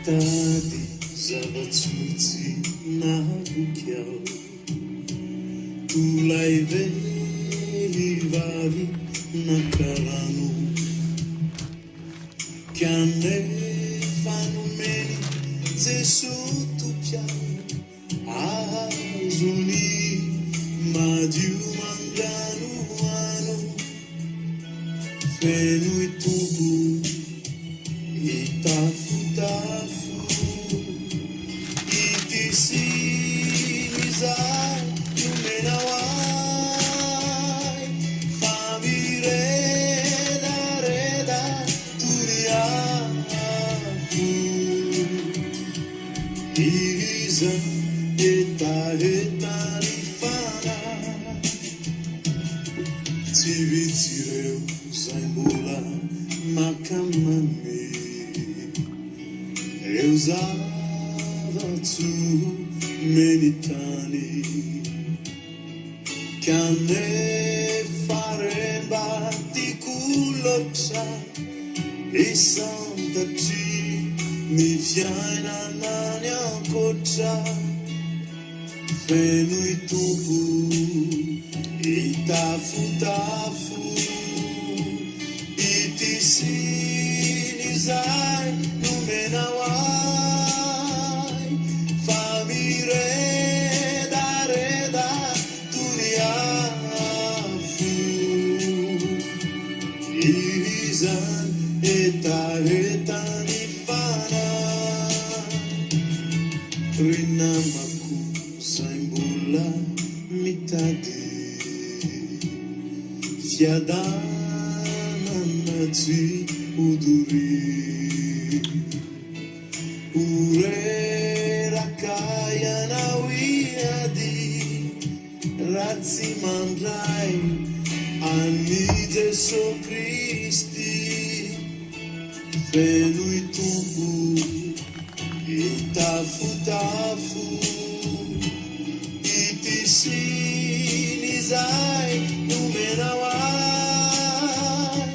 Tady zava-tsotsy nahabokyao tolay vehivavy nakarano kanefa nomeny Jesosy tompiao azony madio mangano ano feno itombo itafotafo itisynizay nomenao ay fa miredareda toliafo iza etaetany fana tsy vitsireo zay mbola makamame eu zava-tso menitany kanefa remba tiako loatra isantatry ny fiainanany ankoatra feno itombo itafotafo itisinizay nomenao ay fa miredareda toliafo izany etaetany fana ry namako zay mbola mitady fiadanana tsy odory ureraka ianao iady raha tsy mandray any Jesosy Kristy feno itombo itafotafo itisinizay nomenao ay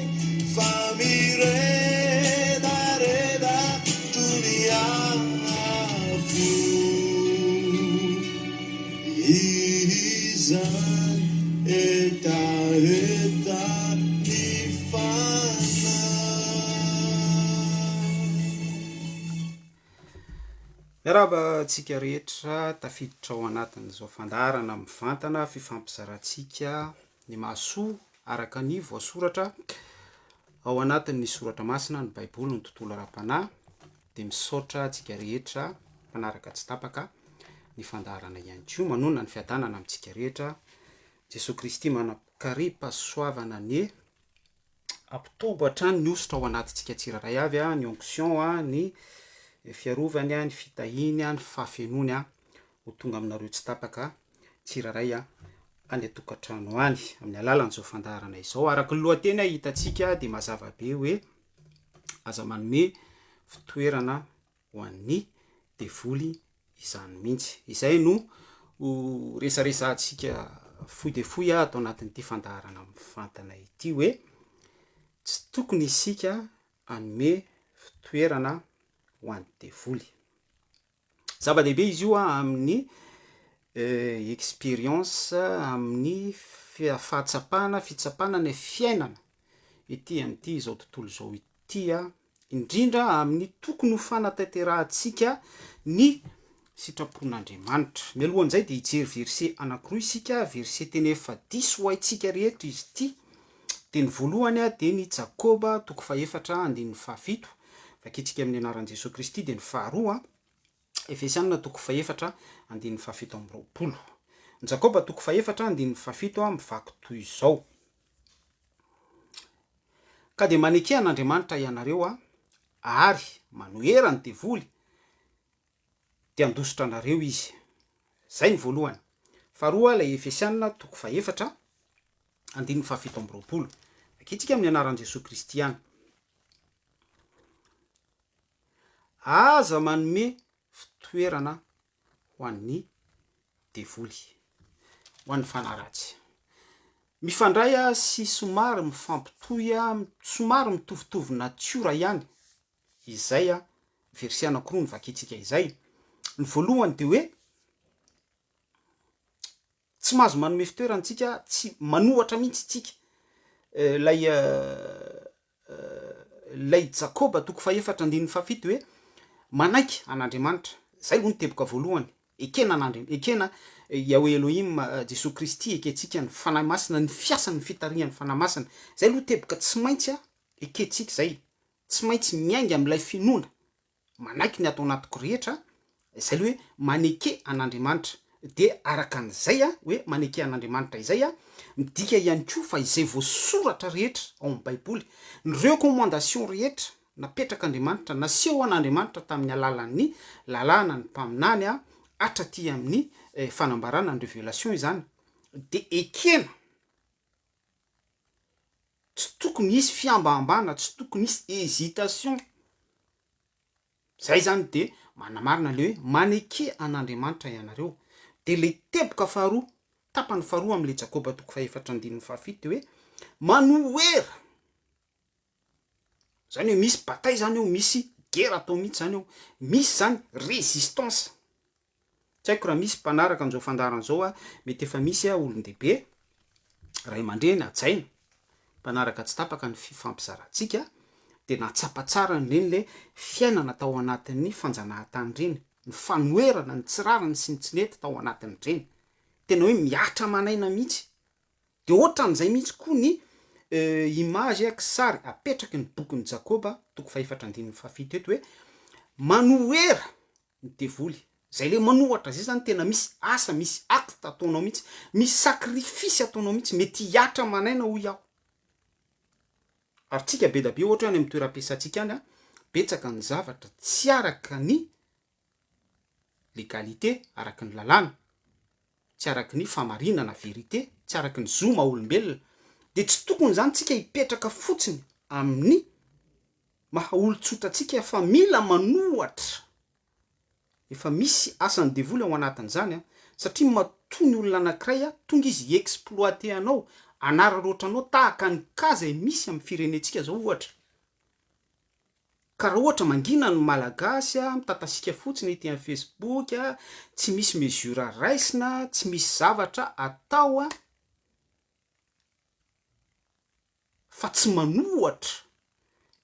fa miredareda toliafo izany etaetany fana. Miaraba tsika rehetra tafiditra ao anatin'izao fandarana mivantana fifampizarantsika ny mahasoa araka ny voasoratra ao anatin'ny soratra masina ny baiboly ny tontolo ara-panahy dia misaotra tsika rehetra mpanaraka tsy tapaka ny fandarana ihany koa manona ny fiadanana amintsika rehetra. Jesosy Kristy manakaripasoavana ny ampitombo hatrany ny osotra ao anatintsika tsiraray avy ny onction ny fiarovany ny fitahiny ny fahafenony ho tonga aminareo tsy tapaka tsiraray any atokantrano any amin'ny alalan'izao fandarana izao. Araka ny lohateny hitatsika dia mazava be hoe aza manome fitoerana ho an'ny devoly izany mihitsy. Izay no resaresantsika fohy de fohy atao anatin'ity fandarana mivantana ity hoe tsy tokony isika anome fitoerana ho an'ny devoly. Zava-dehibe izy io amin'ny experience amin'ny fitsapana ny fiainana ity amin'ity izao tontolo izao ity indrindra amin'ny tokony ho fanatanterahitsika ny sitrapon'Andriamanitra. Mialohan'izay dia hijery verse anankiroa isika, verse teny efa 10 ho haitsika rehetra izy ity. Dia ny voalohany dia ny Jakoba 4:1-7 vakitsika amin'ny anaran'i Jesosy Kristy. Dia ny faharoa Efesianina 4:1-7. Ny Jakoba 4:1-7 mivaky toy izao: ka dia manekea an'Andriamanitra ianareo ary manohera ny devoly dia andositra anareo izy. Zay ny voalohany. Faharoa ilay Efesianina 4:1-7 vakitsika amin'ny anaran'i Jesosy Kristy ihany: aza manome fitoerana ho an'ny devoly, ho an'ny fanaratsy. Mifandray sy somary mifampitohy, somary mitovitovy natiora ihany izay verset anankiroa ny vakitsika izay. Ny voalohany de hoe tsy mahazo manome fitoerantsika, tsy manohatra mihitsy tsika lay Jakoba toko faefatra andininy fafito hoe manaiky an'Andriamanitra. Zay aloha ny teboka voalohany. Ekena Yahweh Elohim Jesosy Kristy ekentsika ny fanahy masina, ny fiasan'ny fitarihan'ny fanahy masina. Zay aloha teboka tsy maintsy ekentsika zay. Tsy maintsy miainga am'ilay finoana. Manaiky ny atao anatiko rehetra. Zay hoe maneke an'Andriamanitra. De araka an'izay hoe maneke an'Andriamanitra izay midika ihany koa fa izay voasoratra rehetra ao amin'ny Baiboly, ny recommandation rehetra napetraka Andriamanitra, naseho an'Andriamanitra tamin'ny alalan'ny lalàna ny mpaminany hatraty amin'ny fanambarana ny révélation izany. De ekena tsy tokony hisy fiambahambana, tsy tokony hisy hésitation. Zay zany de manamarina le hoe maneke an'Andriamanitra ianareo. De le teboka faharoa, tapany faharoa am'le Jakoba toko faefatra andininy fafito hoe manoera. Zany hoe misy bataille zany eo, misy guerre atao mihitsy zany eo, misy zany résistance. Tsy haiko raha misy mpanaraka an'izao fandaran zao mety efa misy olon-dehibe ray aman-dreny ajaina mpanaraka tsy tapaka ny fifampizarantsika de natsapa tsara reny le fiainana tao anatin'ny fanjanahantany reny, ny fanoerana, ny tsirarany sy ny tsinety tao anatin'ny reny. Tena hoe miatra manaina mihitsy. De ohatran'izay mihitsy koa ny image sary apetraky ny bokin'ny Jakoba toko faefatra andininy fafito eto hoe manoera ny devoly. Zay le manohatra zay zany tena misy asa, misy acte ataonao mihitsy, misy sacrifice ataonao mihitsy, mety hiatra manaina hoy aho. Ary tsika be da be ohatra any amin'ny toeram-piasantsika any betsaka ny zavatra tsy araka ny légalité, araka ny lalàna, tsy araka ny famarinana vérité, tsy araka ny zo maha-olombelona. De tsy tokony zany tsika hipetraka fotsiny amin'ny maha-olon-tsotra tsika fa mila manohatra. Efa misy asan'ny devoly ao anatin'izany satria matoa ny olona anankiray tonga izy exploiter anao, anararotra anao tahaka ny kaza misy amin'ny firenentsika zao ohatra. Ka raha ohatra mangina ny malagasy mitatasiaka fotsiny ety amin'ny Facebook tsy misy mesure raisina, tsy misy zavatra atao fa tsy manohatra.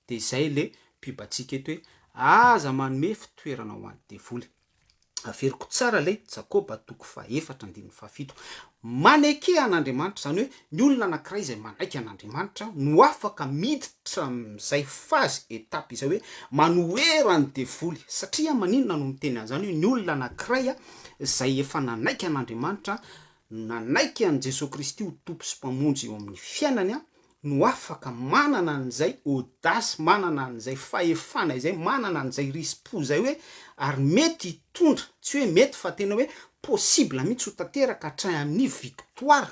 De zay le pibatsika eto hoe aza manome fitoerana ho an'ny devoly. Averiko tsara lay Jakoba toko faefatra andininy fafito. Maneke an'Andriamanitra zany hoe ny olona anankiray izay manaiky an'Andriamanitra no afaka miditra am'izay phase étape izay hoe manoera ny devoly. Satria maninona no miteny an'izany hoe ny olona anankiray izay efa nanaiky an'Andriamanitra, nanaiky an' Jesosy Kristy ho tompo sy mpamonjy eo amin'ny fiainany no afaka manana an'izay audace, manana an'izay fahefana izay, manana an'izay rispo zay hoe ary mety hitondra, tsy hoe mety fa tena hoe possible mihitsy ho tanteraka hatrany amin'ny victoire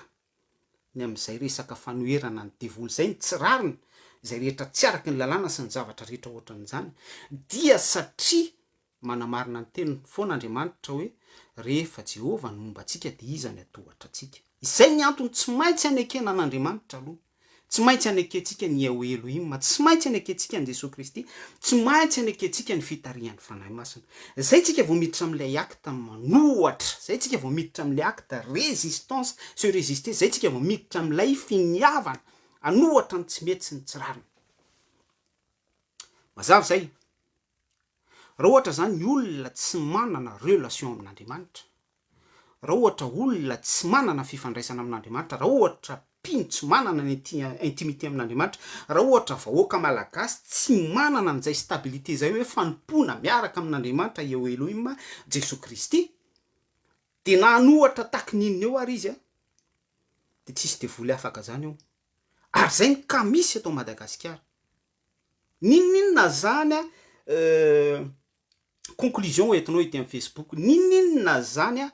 ny am'izay resaka fanoerana ny devoly zay, ny tsirariny izay rehetra tsy araky ny lalàna sy ny zavatra rehetra ohatran'izany. Dia satria manamarina ny teniny foan'Andriamanitra hoe rehefa Jehova no momba antsika de iza ny atohatra antsika. Izay ny antony tsy maintsy anekena an'Andriamanitra aloha. Tsy maintsy anekentsika ny Yahweh Elohim, tsy maintsy anekentsika ny Jesosy Kristy, tsy maintsy anekentsika ny fitarihan'ny fanahy masina. Zay tsika vao miditra am'ilay acte manohatra, zay tsika vao miditra am'ilay acte résistance, se résister, zay tsika vao miditra am'ilay finiavana, anohatra ny tsy mety sy ny tsirariny. Mazava zay. Raha ohatra zany ny olona tsy manana relation amin'Andriamanitra, raha ohatra olona tsy manana fifandraisana amin'Andriamanitra, raha ohatra mpino tsy manana ny intimité amin'Andriamanitra, raha ohatra vahoaka malagasy tsy manana an'izay stabilité zay hoe fanompona miaraka amin'Andriamanitra Yahweh Elohim Jesosy Kristy, de na anohatra taky ninona eo ary izy de tsisy devoly afaka zany eo. Ary zay ny ka misy eto Madagasikara. Ninona zany conclusion entinao ety amin'ny Facebook, ninona zany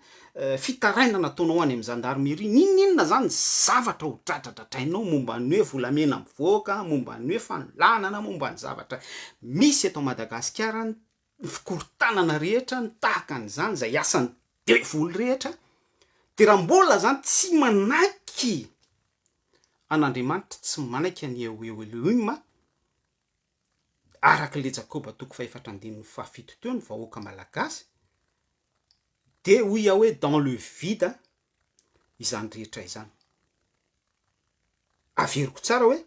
fitarainana nataonao any amin'ny gendarmerie, ninona zany zavatra ho dradradradrainao momba ny hoe volamena mivoaka, momba ny hoe fanolanana, momba ny zavatra misy eto Madagasikara, ny fikorontanana rehetra ny tahaka an'izany zay asan'ny devoly rehetra. De raha mbola zany tsy manaiky an'Andriamanitra, tsy manaiky any Yahweh Elohim, araka le Jakoba toko fahefatra andininy fahafito teo ny vahoaka malagasy de hoy iaho hoe dans le vide izany rehetra izany. Averiko tsara hoe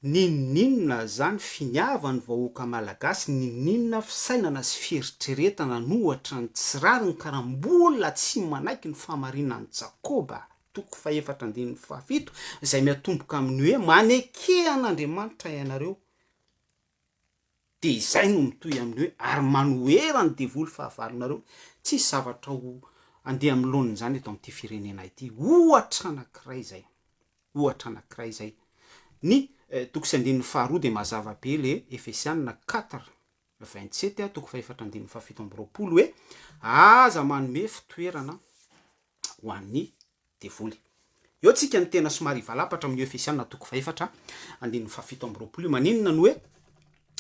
ninninona zany finiavany vahoaka malagasy, ninninona fisainana sy fieritreretana nohatra ny tsirary ny karambola tsy manaiky ny famarinan'ny Jakoba toko fahefatra andininy fahafito izay miatomboka amin'ny hoe maneke an'Andriamanitra ianareo. De izay no mitohy amin'ny hoe ary manoera ny devoly fahavalonareo. Tsisy zavatra ho andeha amin'ny laoniny zany eto amin'ity firenena ity. Ohatra anankiray zay. Ohatra anankiray zay. Ny toko sy andininy faharoa de mazava be le Efesianina 4:27 toko fahefatra andininy fahafito amby roapolo hoe aza manome fitoerana ho an'ny devoly. Eo tsika ny tena somary valapatra amin'ny Efesianina toko fahefatra andininy fahafito amby roapolo. Maninona no hoe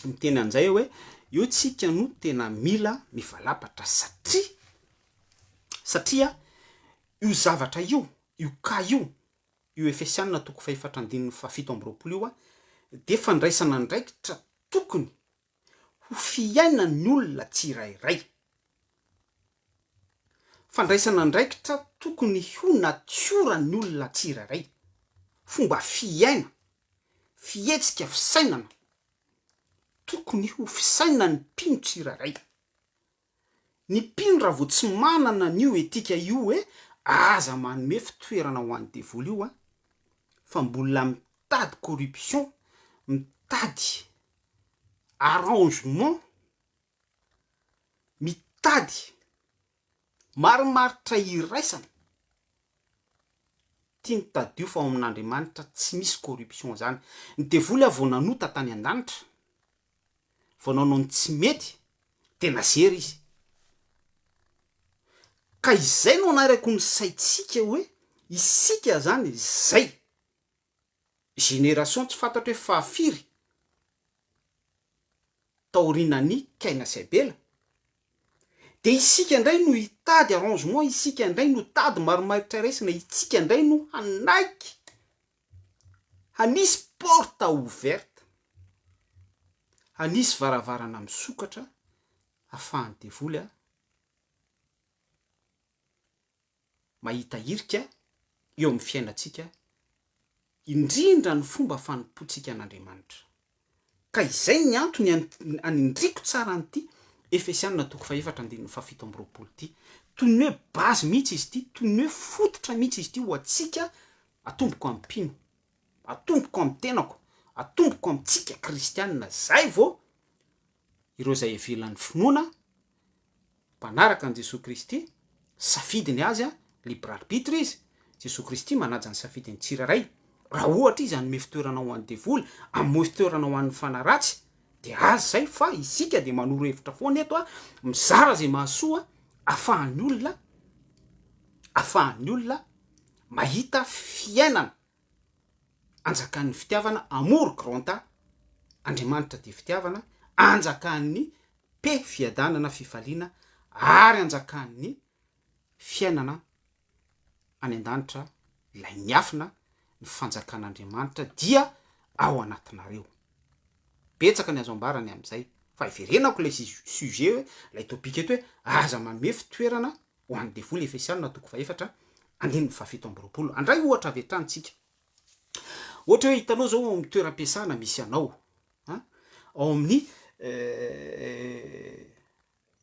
ny teny an'izay hoe eo tsika no tena mila mivalapatra satria io zavatra io ka io Efesianina toko fahefatra andininy fahafito amby roapolo io de fandraisana ndraikitra tokony ho fiainan'ny olona tsirairay. Fandraisana ndraikitra tokony ho natioran'ny olona tsirairay. Fomba fiaina, fietsika, fisainana tokony ho fisainan'ny mpino tsirairay. Ny mpino raha vao tsy manana n'io etika io hoe aza manome fitoerana ho an'ny devoly io fa mbola mitady corruption, mitady arrangement, mitady marimaritra iraisana, tia nitadio fa ao amin'Andriamanitra tsy misy corruption zany. Ny devoly vao nanota tany an-danitra, vao nanao ny tsy mety de nazery izy. Ka izay no anarako ny saitsika hoe isika zany zay génération tsy fantatra hoe fahafiry taorinan'ny Kaina sy Abela, de isika indray no hitady arrangement, isika indray no tady marimaritra iraisana, isika indray no hanaiky hanisy porte ouverte, hanisy varavarana misokatra ahafahan'ny devoly mahita irika eo amin'ny fiainantsika, indrindra ny fomba fanompoantsika an'Andriamanitra. Ka izay ny antony anindriko tsara an'ity Efesianina toko fahefatra andininy fahafito amby roapolo ity. Toy ny hoe base mihitsy izy ity, toy ny hoe fototra mihitsy izy ity ho antsika atomboko amin'ny mpino, atomboko amin'ny tenako, atomboko amintsika kristianina. Zay vao ireo zay ivelan'ny finoana mpanaraka an' Jesosy Kristy, safidiny azy libre arbitre izy, Jesosy Kristy manaja ny safidiny tsirairay. Raha ohatra izy hanome fitoerana ho an'ny devoly, hanome fitoerana ho an'ny fanaratsy, de azy zay fa isika de manoro hevitra foana eto mizara zay mahasoa ahafahan'ny olona mahita fiainana anjakan'ny fitiavana, amour grand A, Andriamanitra de fitiavana, anjakan'ny fiadanana, fifaliana, ary anjakan'ny fiainana any an-danitra ilay miafina ny fanjakan'Andriamanitra dia ao anatinareo. Betsaka ny azo ambarany amin'izay, fa iverenako ilay sujet hoe ilay topika eto hoe aza manome fitoerana ho an'ny devoly. Efesianina toko fahefatra andininy fahafito amby roapolo. Andray ohatra avy hatrany tsika. Ohatra hoe hitanao zao amin'ny toeram-piasana misy anao, ao amin'ny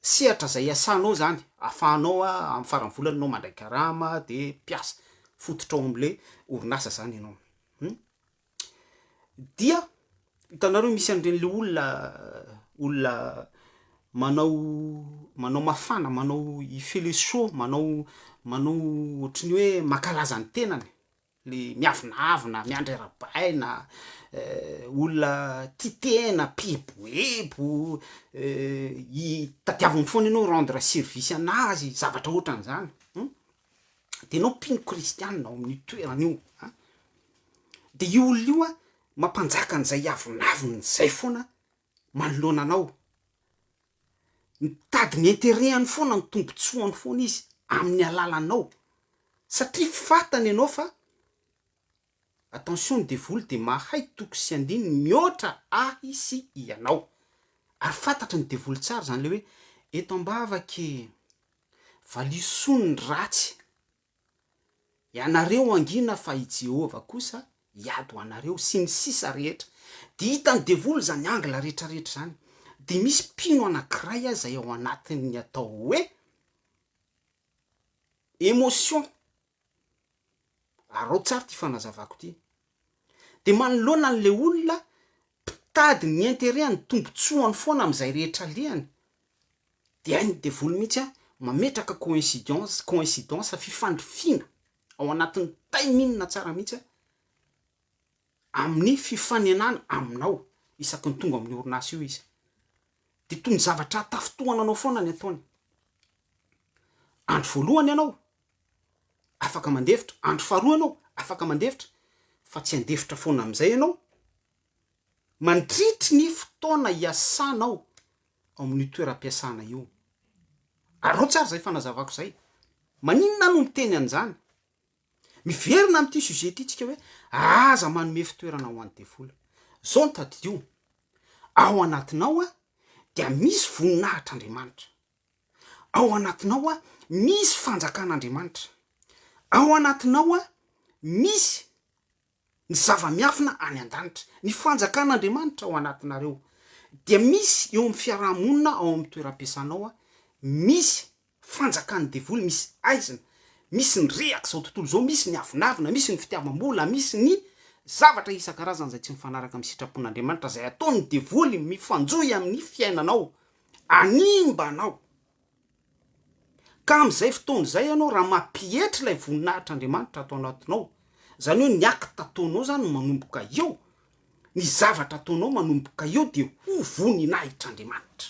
sehatra zay iasanao zany, ahafahanao amin'ny faran'ny volana anao mandray karama de piasa fototra ao am'le orinasa zany ianao. Dia hitanareo misy an'ireny le olona manao mafana, manao ifele chaud, manao ohatry ny hoe makalaza ny tenany, le miavinavina, miandry arabaina, olona titena, pihebohebo, tadiaviny foana ianao rendre service anazy, zavatra ohatran'izany. De ianao mpino kristianina ao amin'ny toerana io. De io olona io mampanjaka an'izay avinaviny zay foana manoloana anao. Mitady ny interehany foana, ny tombontsoany foana izy amin'ny alalanao. Satria fantany ianao fa attention ny devoly de mahay toko sy andiny mihoatra ahy sy ianao ary fantatry ny devoly tsara zany le hoe eto ambavaky valisony ratsy ianareo angina fa i Jehova kosa hiado anareo sy ny sisa rehetra de hitany devoly zany angla rehetrarehetra zany de misy mpino anankiray a zay ao anatin'ny atao hoe émotion arao tsara ty fanazavako ty de manoloana an'le olona mpitady ny intérêt ny tombotsoany foana am'izay rehetra liany de hainy devoly mihitsy a mametraka coïncidence fifandrifina ao anatin'ny taiminina tsara mihitsy a amin'ny fifanenana aminao isaky ny tonga amin'ny orinasa io izy de toy ny zavatra tafitohana anao foana ny ataony andro voalohany ianao afaka mandevitra andro faharoa ianao afaka mandevitra fa tsy andevitra foana am'izay ianao mandritry ny fotoana iasanao ao amin'ny toeram-piasana io arao tsara zay fanazavako zay maninona no miteny an'izany miverina am'ty sujet ty tsika hoe aza manome fitoerana ho an'ny devoly zao ny tadidio ao anatinao a dia misy voninahitr'Andriamanitra ao anatinao a misy fanjakan'Andriamanitra ao anatinao a misy ny zava-miafina any an-danitra ny fanjakan'Andriamanitra ao anatinareo dia misy eo amin'ny fiarahamonina ao amin'ny toeram-piasanao a misy fanjakan'ny devoly misy aizina misy ny reaka zao tontolo zao misy ny avinavina misy ny fitiavam-bola misy ny zavatra isan-karazany zay tsy mifanaraka amin'ny sitrapon'Andriamanitra zay ataony devoly mifanjoy amin'ny fiainanao animbanao ka am'izay fotoana zay ianao raha mampihety ilay voninahitr'Andriamanitra atao anatinao zany hoe ny akta ataonao zany manomboka eo ny zavatra ataonao manomboka eo de ho voninahitr'Andriamanitra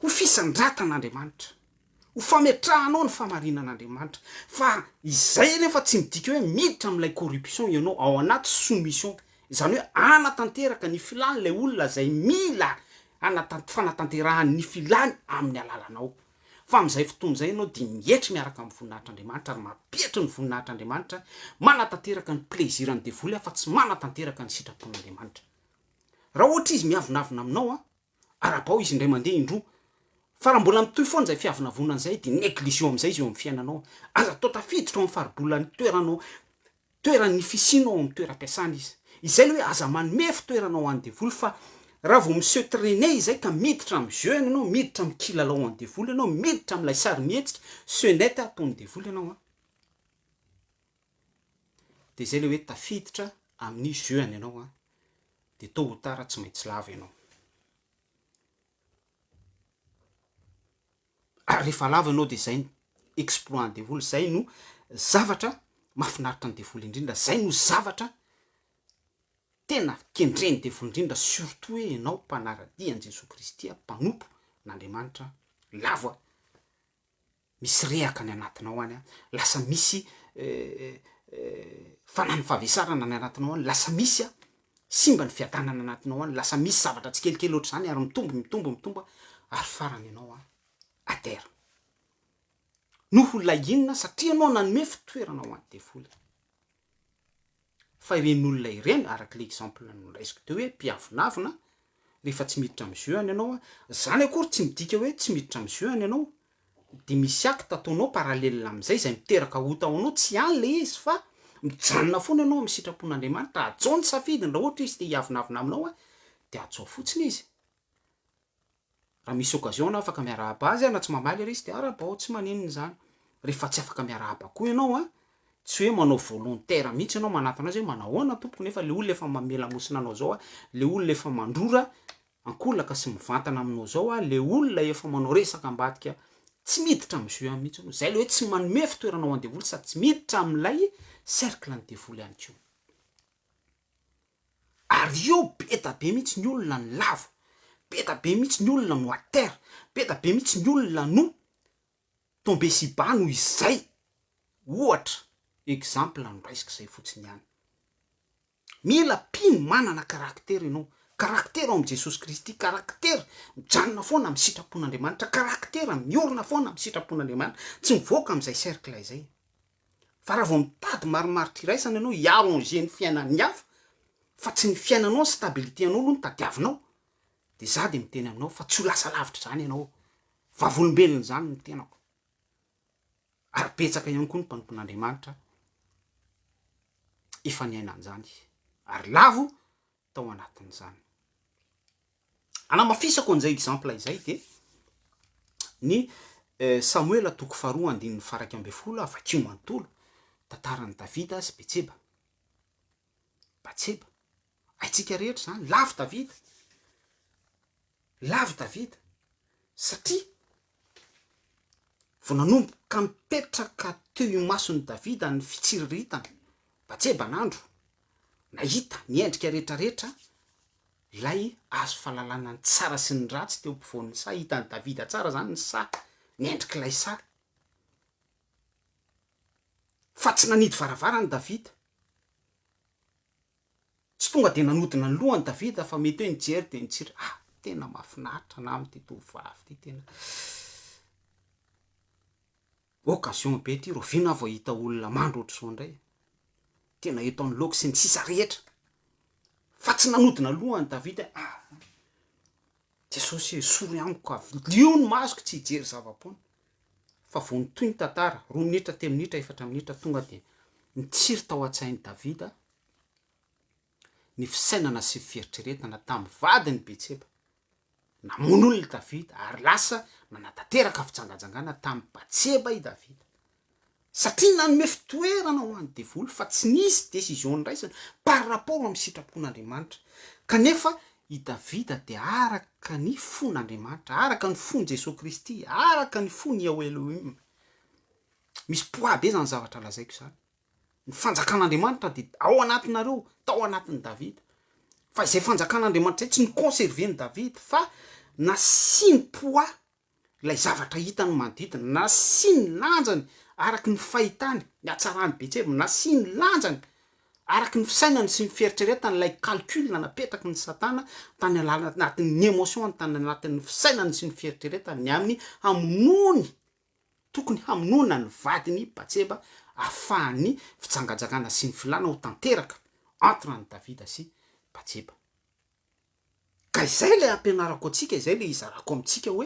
ho fisandratan'Andriamanitra ho fametrahanao ny famarinan'Andriamanitra fa izay nefa tsy midika hoe miditra am'ilay corruption ianao ao anaty soumission zany hoe anatanteraka ny filany lay olona zay mila fanatanterahany ny filany amin'ny alalanao fa am'izay fotoana zay ianao de mietry miaraka amin'ny voninahitr'Andriamanitra ary mampetry ny voninahitr'Andriamanitra manatanteraka ny plaisirany devoly fa tsy manatanteraka ny sitrapon'Andriamanitra raha ohatra izy miavinavina aminao a arabao izy indray mandeha indroa fa raha mbola mitoy foana zay fiavinavonana zay de négligent am'izay izy eo amin'ny fiainanao aza atao tafiditra ao amin'ny faribolany toeran'ny fisinao amin'ny toeram-piasana izy izay le hoe aza manome fitoeranao an'ny devoly fa raha vao monsieur traîner izay ka miditra amin'ny jeune ianao miditra amin'ny kilalao an'ny devoly ianao miditra amin'ilay sary mihetsitra senety ataon'ny devoly ianao a de zay le hoe tafiditra amin'ny jeune ianao a de tôt ou tard tsy maintsy lava ianao ary rehefa lava ianao de zay exploit ny devoly zay no zavatra mahafinaritra ny devoly indrindra zay no zavatra tena kendreny devoly indrindra surtout hoe ianao mpanaradia an' Jesosy Kristy mpanompo n'Andriamanitra lava misy rehaka ny anatinao any a lasa misy fanany favesarana ny anatinao any lasa misy a simba ny fiadanana anatinao any lasa misy zavatra tsy kelikely oatra zany ary mitombo ary farany ianao a atera noho lainina satria anao nanome fitoerana ho an'ny devoly fa iren'olona ireny araka l'exemple nolaisiko teo hoe mpiavinavina rehefa tsy miditra amin'ny jeune ianao a zany akory tsy midika hoe tsy miditra amin'ny jeune ianao de misy akta ataonao paralelina am'izay zay miteraka hota ao anao tsy any le izy fa mijanona foana ianao amin'ny sitrapon'Andriamanitra ajao ny safidiny raha ohatra izy te hiavinavina aminao a de ajao fotsiny izy raha misy occasion na afaka miarahaba azy na tsy mamaly ary izy de arabao tsy maninona zany rehefa tsy afaka miarahaba koa ianao a tsy hoe manao volontaire mihitsy ianao manatona azy hoe manahoana tompoko nefa le olona efa mamela mosina anao zao a le olona efa mandrora ankolaka sy mivantana aminao zao a le olona efa manao resaka ambadika tsy miditra amin'ny jeune mihitsy anao zay le hoe tsy manome fitoeranao an devoly sady tsy miditra amin'ilay cercle ny devoly ihany koa ary io beta be mihitsy ny olona ny lavo beta be mihitsy ny olona no atera beta be mihitsy ny olona no tombe si bas noho izay ohatra exemple andraisika zay fotsiny ihany mila pino manana karaktera ianao karaktera ao am' Jesosy Kristy karaktera mijanona foana amin'ny sitrapon'Andriamanitra karaktera miorina foana amin'ny sitrapon'Andriamanitra tsy mivoaka am'izay cercle izay fa raha vao mitady marimaritra iraisana ianao hiarranger ny fiainan'ny hafa fa tsy ny fiainanao stabilité anao aloha no tadiavinao de za de miteny aminao fa tsy ho lasa lavitra zany ianao vavolombelona zany ny tenako ary petsaka ihany koa ny mpanompon'Andriamanitra efa niainan'izany ary lavo tao anatin'izany. Anamafisako an'izay exemple izay de ny Samuela toko faharoa andininy faraky amby folo afakio manontolo tantaran'ny Davida sy Betseba. Batseba aitsika rehetra zany lavo Davida satria vao nanomboka mipetraka teo imason'ny Davida ny fitsiriritana Batseba n'andro nahita niendrika rehetrarehetra lay azo fahalalana ny tsara sy ny ratsy teo ampovoan'ny sa hitan'ny Davida tsara zany ny sa niendrika lay sa fa tsy nanidy varavarany Davida tsy tonga de nanodina ny lohany Davida fa mety hoe nijery de nitsiry tena mahafinaritra na amty tovovavy ty tena occasion be ty rovina vao hita olona mandro ohatr'izao indray tena eto amin'ny laoko sy ny sisa rehetra fa tsy nanodina lohany Davida Jesosy soro amiko avy lio ny masoko tsy hijery zava-poana fa vao nitoy ny tantara 2 minitra 3 minitra 4 minitra tonga de nitsiry tao an-tsain'ny Davida ny fisainana sy fieritreretana tamin'ny vadiny Betseba namono olona Davida ary lasa nanatanteraka fitsangajangana tamin'ny Batseba i Davida satria nanome fitoerana ho an'ny devoly fa tsy nisy décision niraisana par rapport amin'ny sitrapon'Andriamanitra kanefa i Davida de araka ny fon'Andriamanitra araka ny fon Jesosy Kristy araka ny fon Yahweh Elohim misy poids be zany zavatra lazaiko zany ny fanjakan'Andriamanitra de ao anatinareo tao anatin'ny Davida fa izay fanjakan'Andriamanitra tsy ny conserver ny Davida fa nasiny poids lay zavatra hitany manodidina nasiny lanjany araky ny fahitany ny hatsarany Betseba nasiny lanjany araky ny fisainany sy ny fieritreretany lay calcul napetraky ny Satana tany anatin'ny émotion tany anatin'ny fisainany sy ny fieritreretany ny amin'ny hamonony tokony hamonona ny vadiny Batseba ahafahany fitsangajagana sy ny filana ho tanteraka entre ny Davida sy Batseba. Ka izay le ampianarako atsika izay le izarako amitsika hoe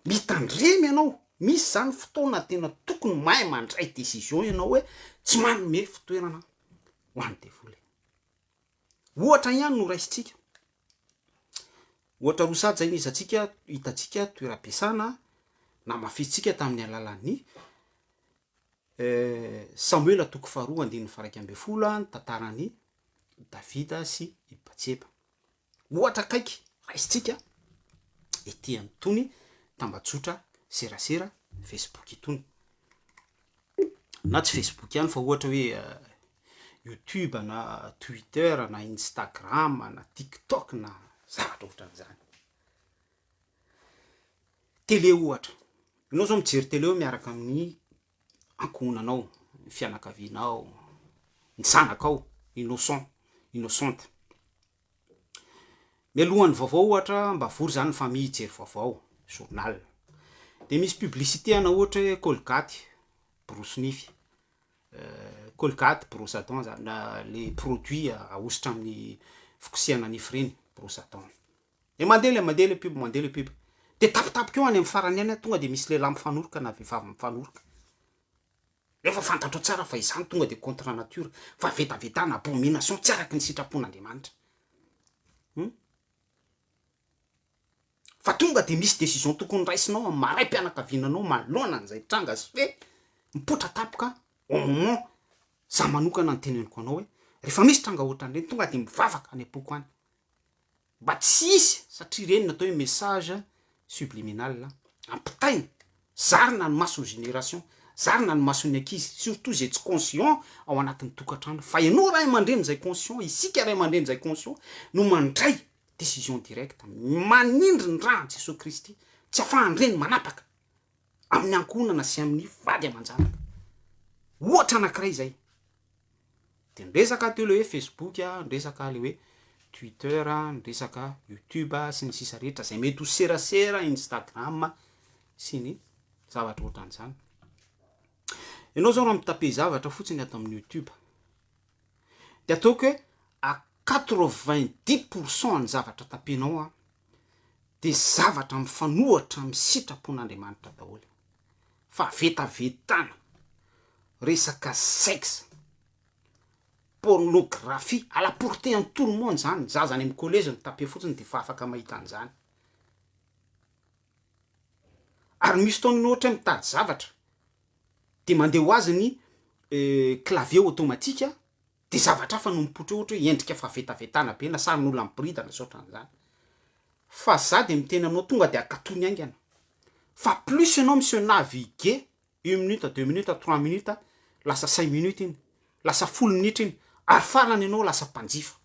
mitandremy ianao misy zany fotoana tena tokony mahay mandray décision ianao hoe tsy manome fitoerana ho an'ny devoly. Ohatra ihany no raisitsika ohatra rosady zay nizy atsika hitatsika toeram-piasana na mafisitsika tamin'ny alalan'ny Samuela toko faharoa andininy faraky amby folo tantarany Davida sy i Batseba. Ohatra kaiky raisitsika ety am'tony tambajotra serasera Facebook itony na tsy Facebook ihany fa ohatra hoe YouTube na Twitter na Instagram na TikTok na zavatra ohatran'izany. Télé ohatra ianao zao mijery télé eo miaraka amin'ny ankohonanao ny fianakavianao ny zanakao innocente mialohan'ny vaovao ohatra mba vory zany famille hijery vaovao journal de misy publicité ana ohatra hoe Colgate brosse nify Colgate brosse à dents zany les produits ahositra amin'ny fikosehana nify reny brosse à dents de mandeha le pub de tapitapika eo any amin'ny farany any tonga de misy lehilahy mifanoroka na vehivavy mifanoroka rehefa fantatro tsara fa izany tonga de contre nature fa vetavetana abomination tsy araky ny sitrapon'Andriamanitra fa tonga de misy décision tokony raisinao amin'ny maray mpianakaviananao manoloana an'izay tranga sy hoe mipotra tapoka au moment za manokana ny teneniko anao hoe rehefa misy tranga ohatran'ireny tonga de mivavaka any apoko any mba tsisy satria reny natao hoe message subliminal ampitaina zarina ny mason'ny génération zarina ny mason'ny ankizy surtout zay tsy conscient ao anatin'ny tokantrano fa ianao ray aman-dreny zay conscient isika ray aman-dreny zay conscient no mandray décision directe manindry ny raha Jesosy Kristy tsy afahandreny manapaka amin'ny ankohonana sy amin'ny vady aman-janaka ohatra anankiray zay de nresaka teo le hoe Facebook nresaka le hoe Twitter nresaka YouTube sy ny sisa rehetra zay mety ho serasera Instagram sy ny zavatra ohatran'izany ianao zao raha mitape zavatra fotsiny atao amin'ny YouTube de ataoko hoe à 90% ny zavatra tapenao a de zavatra mifanohatra amin'ny sitrapon'Andriamanitra daholo fa vetavetana resaka sexe pornographie à la portée en tout le monde zany zazany amin'ny collège ny tape fotsiny de fa afaka mahita an'izany ary misy taoniny ohatra mitady zavatra de mandeha ho azy ny clavier automatique de zavatra hafa no mipoitra ohatra hoe endrika fa vetavetana be na sarin'olona miboridana saotran'izany fa za de miteny aminao tonga de akatony aingana fa plus ianao monsieur naviguer 1 minute 2 minutes 3 minutes lasa 5 minutes iny lasa 10 minutes iny ary farany ianao lasa mpanjifa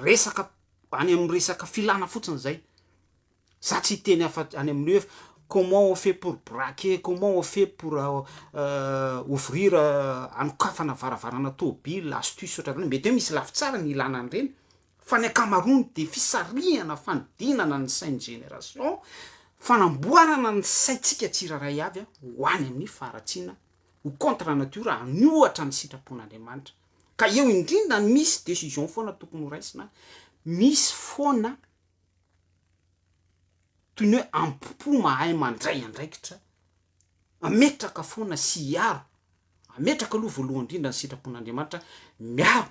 resaka any amin'ny resaka filana fotsiny zay za tsy teny afa any amin'ny hoe comment on fait pour braquer comment on fait pour ouvrir anokafana varavarana tôbila astuce ohatran'ireny mety hoe misy lafi tsara ny ilana an'ireny fa ny ankamaroany de fisarihana fanodinana ny sainy génération fanamboarana ny saitsika tsiraray avy ho any amin'ny faratsiana ho contre nature aniohatra ny sitrapon'Andriamanitra ka eo indrindra misy décision foana tokony ho raisina misy foana toy ny hoe ampopo mahay mandray andraikitra ametraka foana sy hiaro ametraka aloha voalohany indrindra ny sitrapon'Andriamanitra miaro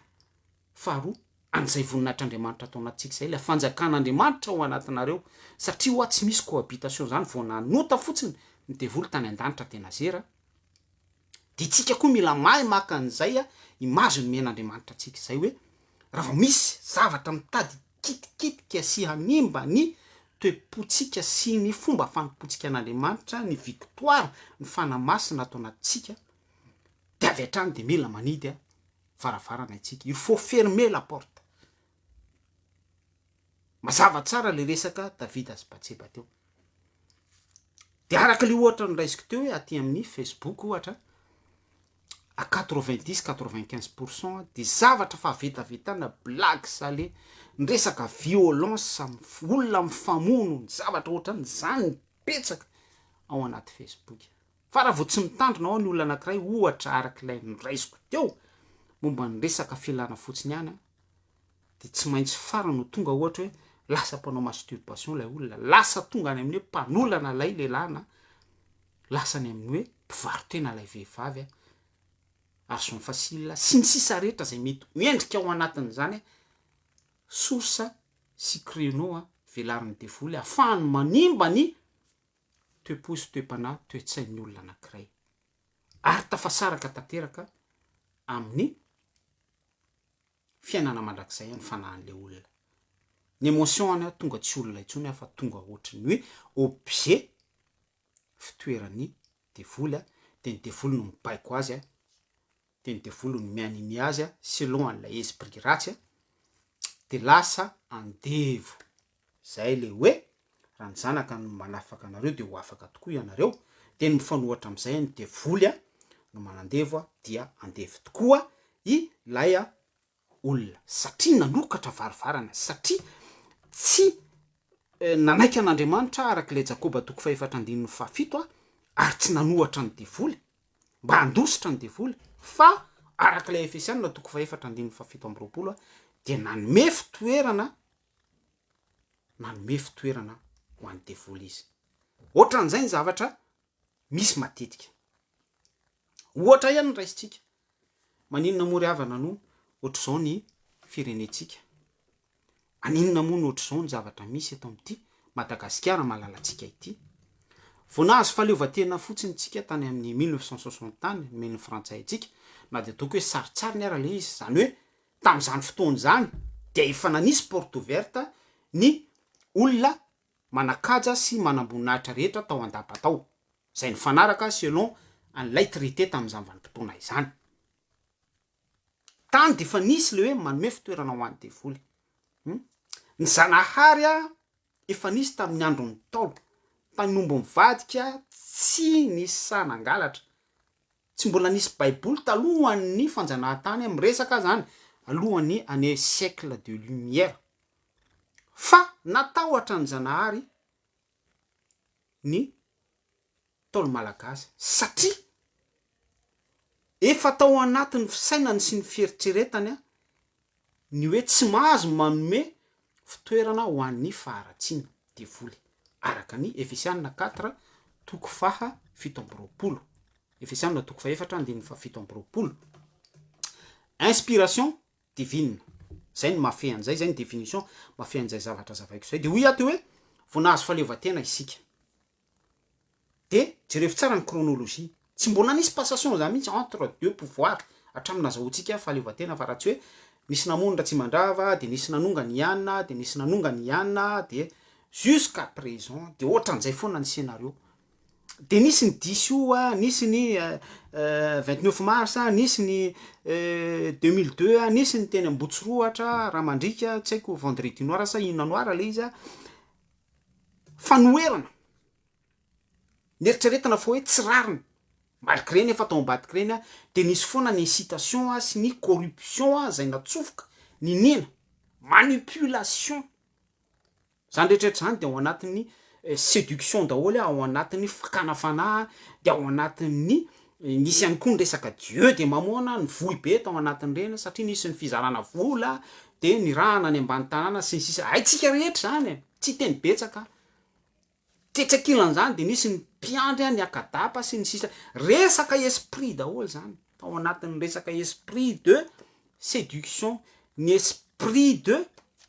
faharoa an'izay voninahitr'Andriamanitra atao anatsika zay la fanjakan'Andriamanitra ho anatinareo satria hoa tsy misy cohabitation zany vao nanota fotsiny ny devoly tany an-danitra tena zera de tsika koa mila mahay maka an'izay imazo ny men'Andriamanitra atsika zay hoe raha vao misy zavatra mitady kitikitika sy hanimba ny toe-potsika sy ny fomba fampotsika an'Andriamanitra ny victoire ny fanamasina atao anatsika de avy hatrany de mila manidy varavarana itsika il faut fermer la porte mazava tsara le resaka Davida sy Batseba teo de araka le ohatra ny raisiko teo hoe aty amin'ny Facebook ohatra à 90-95% de zavatra fa vetavetana blague sale ny resaka violence olona mifamono ny zavatra ohatran'ny zany petsaka ao anaty Facebook fa raha vao tsy mitandrina ao ny olona anankiray ohatra arak'ilay ny raisiko teo momba ny resaka filana fotsiny ihany de tsy maintsy farany no tonga ohatra hoe lasa mpanao masturbation lay olona lasa tonga any amin'ny hoe mpanolana lay lelana lasa ny amin'ny hoe mpivarotena lay vehivavy ary son facile sy ny sisa rehetra zay mety miendrika ao anatin'izany source sy créneau velarin'ny devoly ahafahany manimba ny toe-po sy toe-panahy toe-tsain'ny olona anankiray ary tafasaraka tanteraka amin'ny fiainana mandrakizay ny fanahin'le olona ny émotion any tonga tsy olona intsony fa tonga ohatrany hoe objet fitoeran'ny devoly de ny devoly no mibaiko azy de ny devoly no mianimy azy selon an'ilay esprit ratsy de lasa andevo zay le hoe raha ny zanaka no manafaka anareo de ho afaka tokoa ianareo de ny mifanohatra am'izay ny devoly no manandevo dia andevo tokoa ilay olona satria nanokatra varivarana satria tsy nanaiky an'Andriamanitra arak'ilay Jakoba 4:7 ary tsy nanohatra ny devoly mba handositra ny devoly fa arak'ilay Efesianina 4:7 de nanome fitoerana ho an'ny devoly izy ohatran'izay ny zavatra misy matetika ohatra ihany ny raisitsika maninona moa ry havana no ohatr'izao ny firenetsika aninona moa no ohatr'izao ny zavatra misy eto amin'ity Madagasikara malalatsika ity vao nahazo fahaleovantena fotsiny tsika tany amin'ny 1960 tany men'ny frantsay tsika na de ataoko hoe saritsary ny ara le izy zany hoe tam'izany fotoana zany de efa nanisy porte ouverte ny olona manakaja sy manamboninahitra rehetra tao andapa-tao zay ny fanaraka selon an'ilay traité tam'izany vanim-potoana izany tany de fa nisy le hoe manome fitoerana ho an'ny devoly ny zanahary efa nisy tamin'ny andron'ny Taolo tany nombo mivadika tsy nisy sanangalatra tsy mbola nisy baiboly talohan'ny fanjanahantany miresaka zany alohan'ny année siècle de lumière fa natahotra ny zanahary ny tolo malagasy satria efa tao anatin'ny fisainany sy ny fieritreretany a ny hoe tsy mahazo manome fitoerana ho an'ny faharatsiana devoly araka ny Efesianina 4 toko faha 7 Efesianina toko faha 4 andininy faha 7 inspiration divine zay ny mafehy an'izay zay ny définition mafehy an'izay zavatra zavaiko zay de hoy ato hoe vonahazo fahaleovantena isika de jerevy tsara ny chronologie tsy mbola nisy passation zany mihitsy entre deux pouvoirs hatramin'ny nazahoantsika fahaleovantena fa raha tsy hoe nisy namonitra tsy mandrava de nisy nanonga ny ianina de nisy nanonga ny ianina de jusqu'à présent de ohatran'izay foana ny scénario de nisy ny 10 août nisy ny 29 mars nisy ny 2002 nisy ny teny Ambotsirohatra raha mandrika tsy haiko vendredi noir sa inona noir le izy fanoerana neritreretana fa hoe tsy rariny malgré nefa tao ambadiky reny de nisy foana ny incitation sy ny corruption zay natsofoka ny nina manipulation zany rehetrarehetra zany de ao anatin'ny séduction daholo ao anatin'ny fakanafanahy de ao anatin'ny nisy ihany koa ny resaka dieu de mamoana ny vohy be tao anatin'ireny satria nisy ny fizarana vola de ny rahana any ambany tanàna sy ny sisa haitsika rehetra zany tsy teny betsaka tetsakilan'izany de nisy ny mpiandry ny akadapa sy ny sisa resaka esprit daholo zany tao anatin'ny resaka esprit de séduction ny esprit de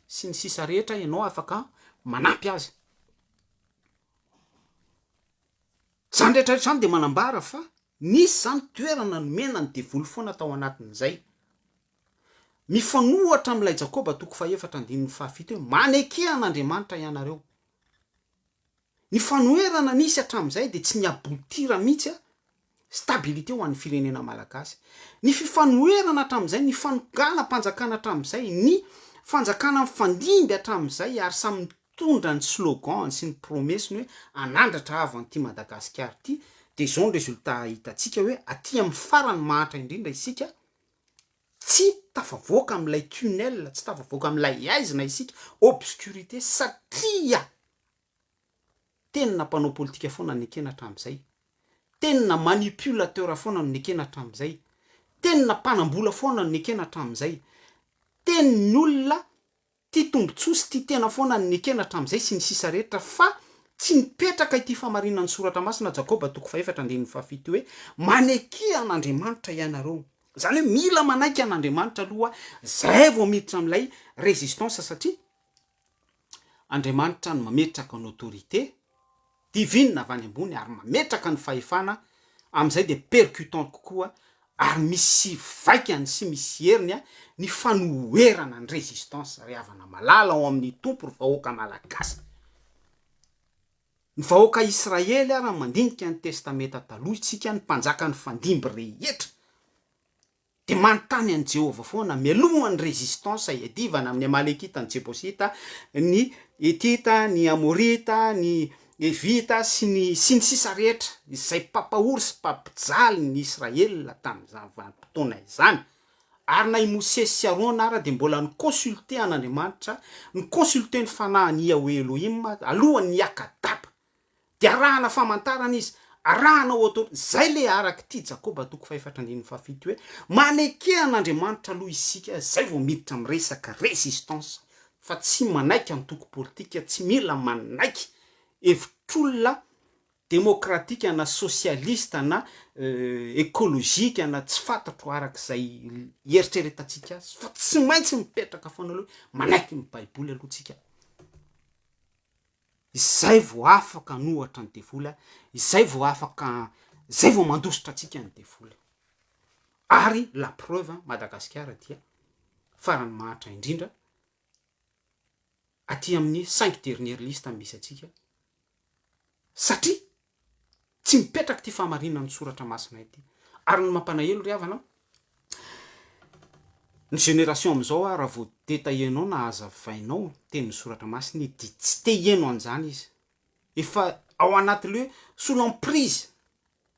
sy ny sisa rehetra ianao afaka manampy azy zany rehetrarehetra zany de manambara fa nisy zany toerana nomena ny devoly foana tao anatin'izay mifanohatra am'ilay Jakoba toko faha 4:7 hoe manekehan'Andriamanitra ianareo ny fanoerana nisy hatramin'izay de tsy niabotira mihitsy stabilité ho an'ny firenena malagasy ny fifanoerana hatramin'izay ny fanogana mpanjakana hatramin'izay ny fanjakana mifandimby hatramin'izay ary samy mitondra ny slogan sy ny promesiny hoe anandratra avy an'ity Madagasikara ty de zao ny résultat hitantsika hoe aty amin'ny farany mahatra indrindra isika tsy tafavoaka am'ilay tunnel tsy tafavoaka am'ilay aizina isika obscurité satria tena mpanao politika foana ny ekena hatramin'izay tena manipulateur foana ny ekena hatramin'izay tena mpanambola foana ny ekena hatramin'izay teny olona ty tombontsoa ty tena foana ny ekena hatramin'izay sy ny sisa rehetra fa tsy nipetraka ity famarinan'ny soratra masina Jakoba toko faha 4:7 hoe manekia an'Andriamanitra ianareo zany hoe mila manaiky an'Andriamanitra aloha zay vao miditra am'ilay résistance satria Andriamanitra no mametraka ny autorité divine avy any ambony ary mametraka ny fahefana am'izay de percutant kokoa ary misy vaikany sy misy heriny ny fanoherana ny résistance rehavana malala ao amin'ny tompo ry vahoaka malagasy ny vahoaka Israely raha mandinika ny testameta taloha isika ny mpanjaka ny fandimby rehetra de manontany an' Jehova foana mialohan'ny résistance iadivana amin'ny Amalekita ny Jebosita ny Etita ny Amorita ny Evita sy ny sisa rehetra izay papahory sy pappijaly ny Israela tamin'izany vanim-potoana izany ary na i Mosesy sy Arona ara de mbola ny consulté an'Andriamanitra ny consulté ny fanahany Yahweh Elohim alohan'ny akadapa de arahana famantarana izy arahana oto zay le araky ty Jakoba toko faha 4:7 hoe manekehan'Andriamanitra aloha isika zay vao miditra amin'ny resaka résistance fa tsy manaiky amin'ny toko politika tsy mila manaiky hevitr'olona démocratique na socialiste na écologique na tsy fantatro arak'izay eritreretantsika fa tsy maintsy mipetraka foana aloha manaiky ny baiboly aloha tsika izay vao afaka nohatra ny devoly izay vao afaka zay vao mandositra atsika ny devoly ary la preuve Madagasikara dia farany mahatra indrindra aty amin'ny 5 dernière liste misy atsika satria tsy mipetraka ty famarinan'ny soratra masina ity ary ny mampalahelo ry havana ny génération am'izao raha vao tetahianao na hazavainao teny ny soratra masina de tsy te hieno an'izany izy efa ao anatin'le hoe sous l'emprise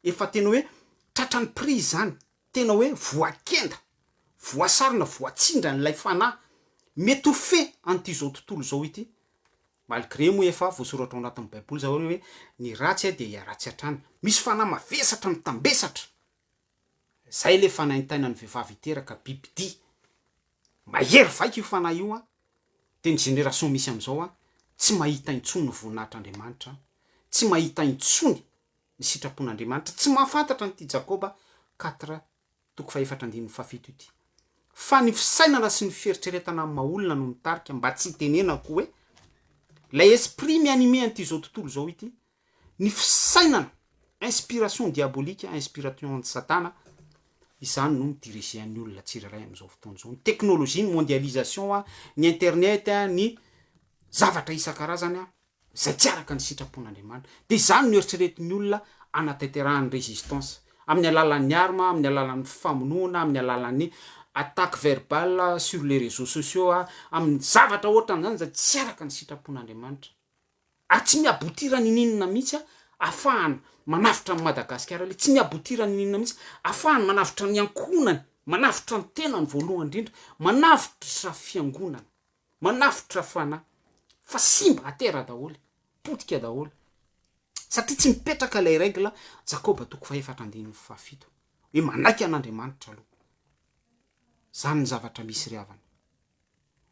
efa tena hoe tratrany prise zany tena hoe voakenda voasarina voatsindra n'ilay fanahy mety ho fe an'ity zao tontolo zao ity malgré moa efa voasoratra ao anatin'ny baiboly zao hoe ny ratsy de hiaratsy hatrany, misy fanahy mavesatra mitambesatra, zay le fanaintaina ny vehivavy iteraka bibidia, mahery vaika io fanahy io de ny génération misy am'izao tsy mahita intsony ny voninahitr'Andriamanitra, tsy mahita intsony ny sitrapon'Andriamanitra, tsy mahafantatra nyity Jakoba 4:7-7 ity. Fa ny fisainana sy ny fieritreretana amin'ny maolona no mitarika, mba tsy tenenako hoe lay esprit mianime an'ity zao tontolo zao ity, ny fisainana, inspiration diabolika, inspiration de satana, izany no dirigean'ny olona tsirairay am'izao fotoana zao. Ny teknôlôjia, ny mondialisation, ny internet, ny zavatra isan-karazany zay tsy araka ny sitrapon'Andriamanitra. De izany no eritreretin'ny olona anatanterahany résistance amin'ny alalan'ny arma, amin'ny alalan'ny famonoana, amin'ny alalan'ny attaque verbale sur les réseaux sociaux, amin'ny zavatra ohatran'izany zay tsy araka ny sitrapon'Andriamanitra. Ary tsy miabotira ny ninona mihitsy afahany manafitra ny Madagasikara le, tsy miabotira ny ninona mihitsy afahany manafitra ny ankonany, manafitra ny tenany voalohany indrindra, manafitra fiangonana, manafitra fanahy, fa simba atera daholy, potika daholy, satria tsy mipetraka lay règle Jakoba 4:7 hoe manaiky an'Andriamanitra aloha. Zany ny zavatra misy ry havana.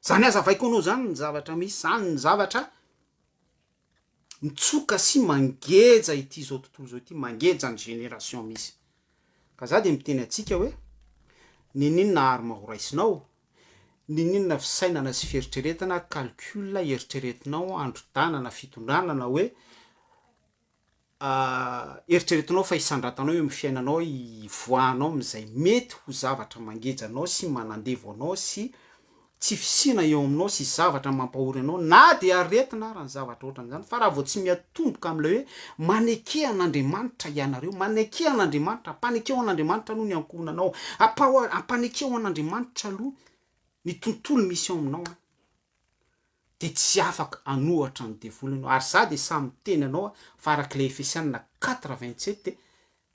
Zany azavaiko anao zany ny zavatra misy, zany ny zavatra mitsoka sy mangeja ity zao tontolo zao ity, mangeja ny génération misy. Ka za de miteny atsika hoe ninina ary mahoraisinao, ninina fisainana sy fieritreretana, calcul eritreretinao, androdanana, fitondranana hoe eritreretinao fa hisandratanao eo fiainanao, ivoahanao am'izay mety ho zavatra mangejanao sy manandevo anao sy tsy fisina eo aminao sy zavatra mampahory anao, na de aretina ary ny zavatra ohatran'izany, fa raha vao tsy miatomboka am'le hoe maneke an'Andriamanitra ianareo, maneke an'Andriamanitra, ampanekeo an'Andriamanitra aloha ny ankonanao, ampanekeo an'Andriamanitra aloha ny tontolo misy ao aminao de tsy afaka anohatra ny devoly anao. Ary za de samy teny anao fa arak'le Efesianina 4:27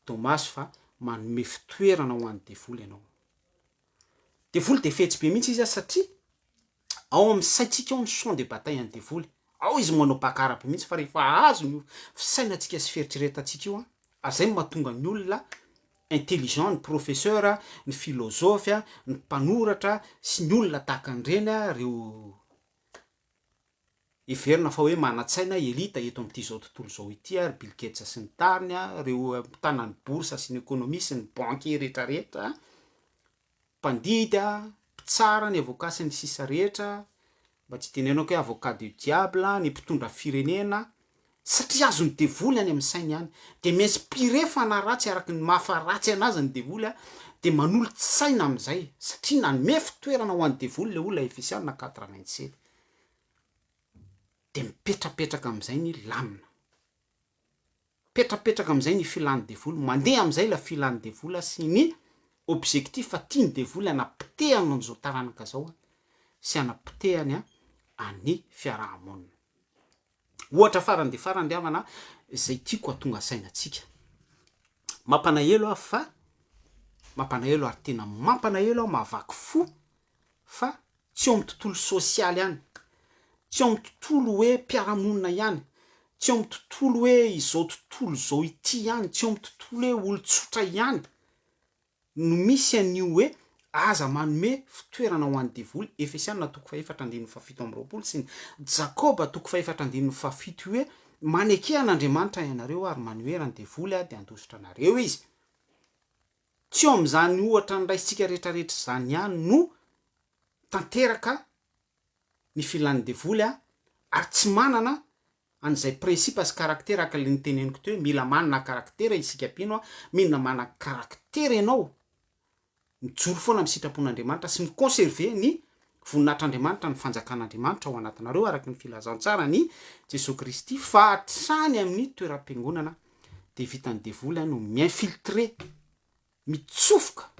Tomasy fa manome fitoerana ho an'ny devoly anao. Devoly de fetsy be mihitsy izy satria ao amin'ny saitsika ao ny champ de bataille an'ny devoly, ao izy manao bakarabe mihitsy, fa rehefa azo ny fisainatsika sy fieritreretantsika io zay mahatonga ny olona intelligent, ny professeur, ny philosophe, ny mpanoratra sy ny olona tahaka an'ireny reo everina fa hoe manatsaina elita eto amin'ity zao tontolo zao ity, ry Bill Gates sy ny tariny, reo mpitanany bourse sy ny économie sy ny banquier rehetrarehetra, mpandidy, mpitsara, ny avocat sy ny sisa rehetra, mba tsy tenenako hoe avocat du diable, ny mpitondra firenena, satria azony devoly any amin'ny sainy any, de mi-inspiré fanahy ratsy araky ny mahafaratsy anazy ny devoly de manolotsaina am'izay, satria nanome fitoerana ho an'ny devoly le olona Efesianina 4:27 de mipetrapetraka am'izay ny lamina, petrapetraka am'izay ny filan'ny devoly, mandeha am'izay la filan'ny devoly sy ny objectif tiany devoly anapitehany an'izao taranaka zao sy anapitehany any fiarahamonina. Ohatra farany de farany havana zay tiako atonga sainatsika, mampanahelo fa mampanahelo ary tena mampanahelo mahavaky fo, fa tsy eo amin'ny tontolo sosialy ihany, tsy eo amin'ny tontolo hoe mpiaramonina ihany, tsy eo amin'ny tontolo hoe izao tontolo zao ity ihany, tsy eo amin'ny tontolo hoe olotsotra ihany no misy an'io hoe aza manome fitoerana ho an'ny devoly. Efesianina 4:7-7 sy Jakoba 4:7-7 hoe maneke an'Andriamanitra ianareo ary manoera ny devoly de andositra anareo izy. Tsy eo am'izany ohatra ny raisitsika rehetrarehetra zany ihany no tanteraka ny filan'ny devoly ary tsy manana an'izay principe sy karaktera ka le niteneniko teo hoe mila manana karaktera isika mpino, mila manana karaktera ianao mijoro foana amin'ny sitrapon'Andriamanitra sy ny conserver ny voninahitr'Andriamanitra, ny fanjakan'Andriamanitra ao anatinareo araky ny filazantsara ny Jesosy Kristy, fa hatrany amin'ny toeram-piangonana de vitan'ny devoly no mi-infiltrer, mitsofoka.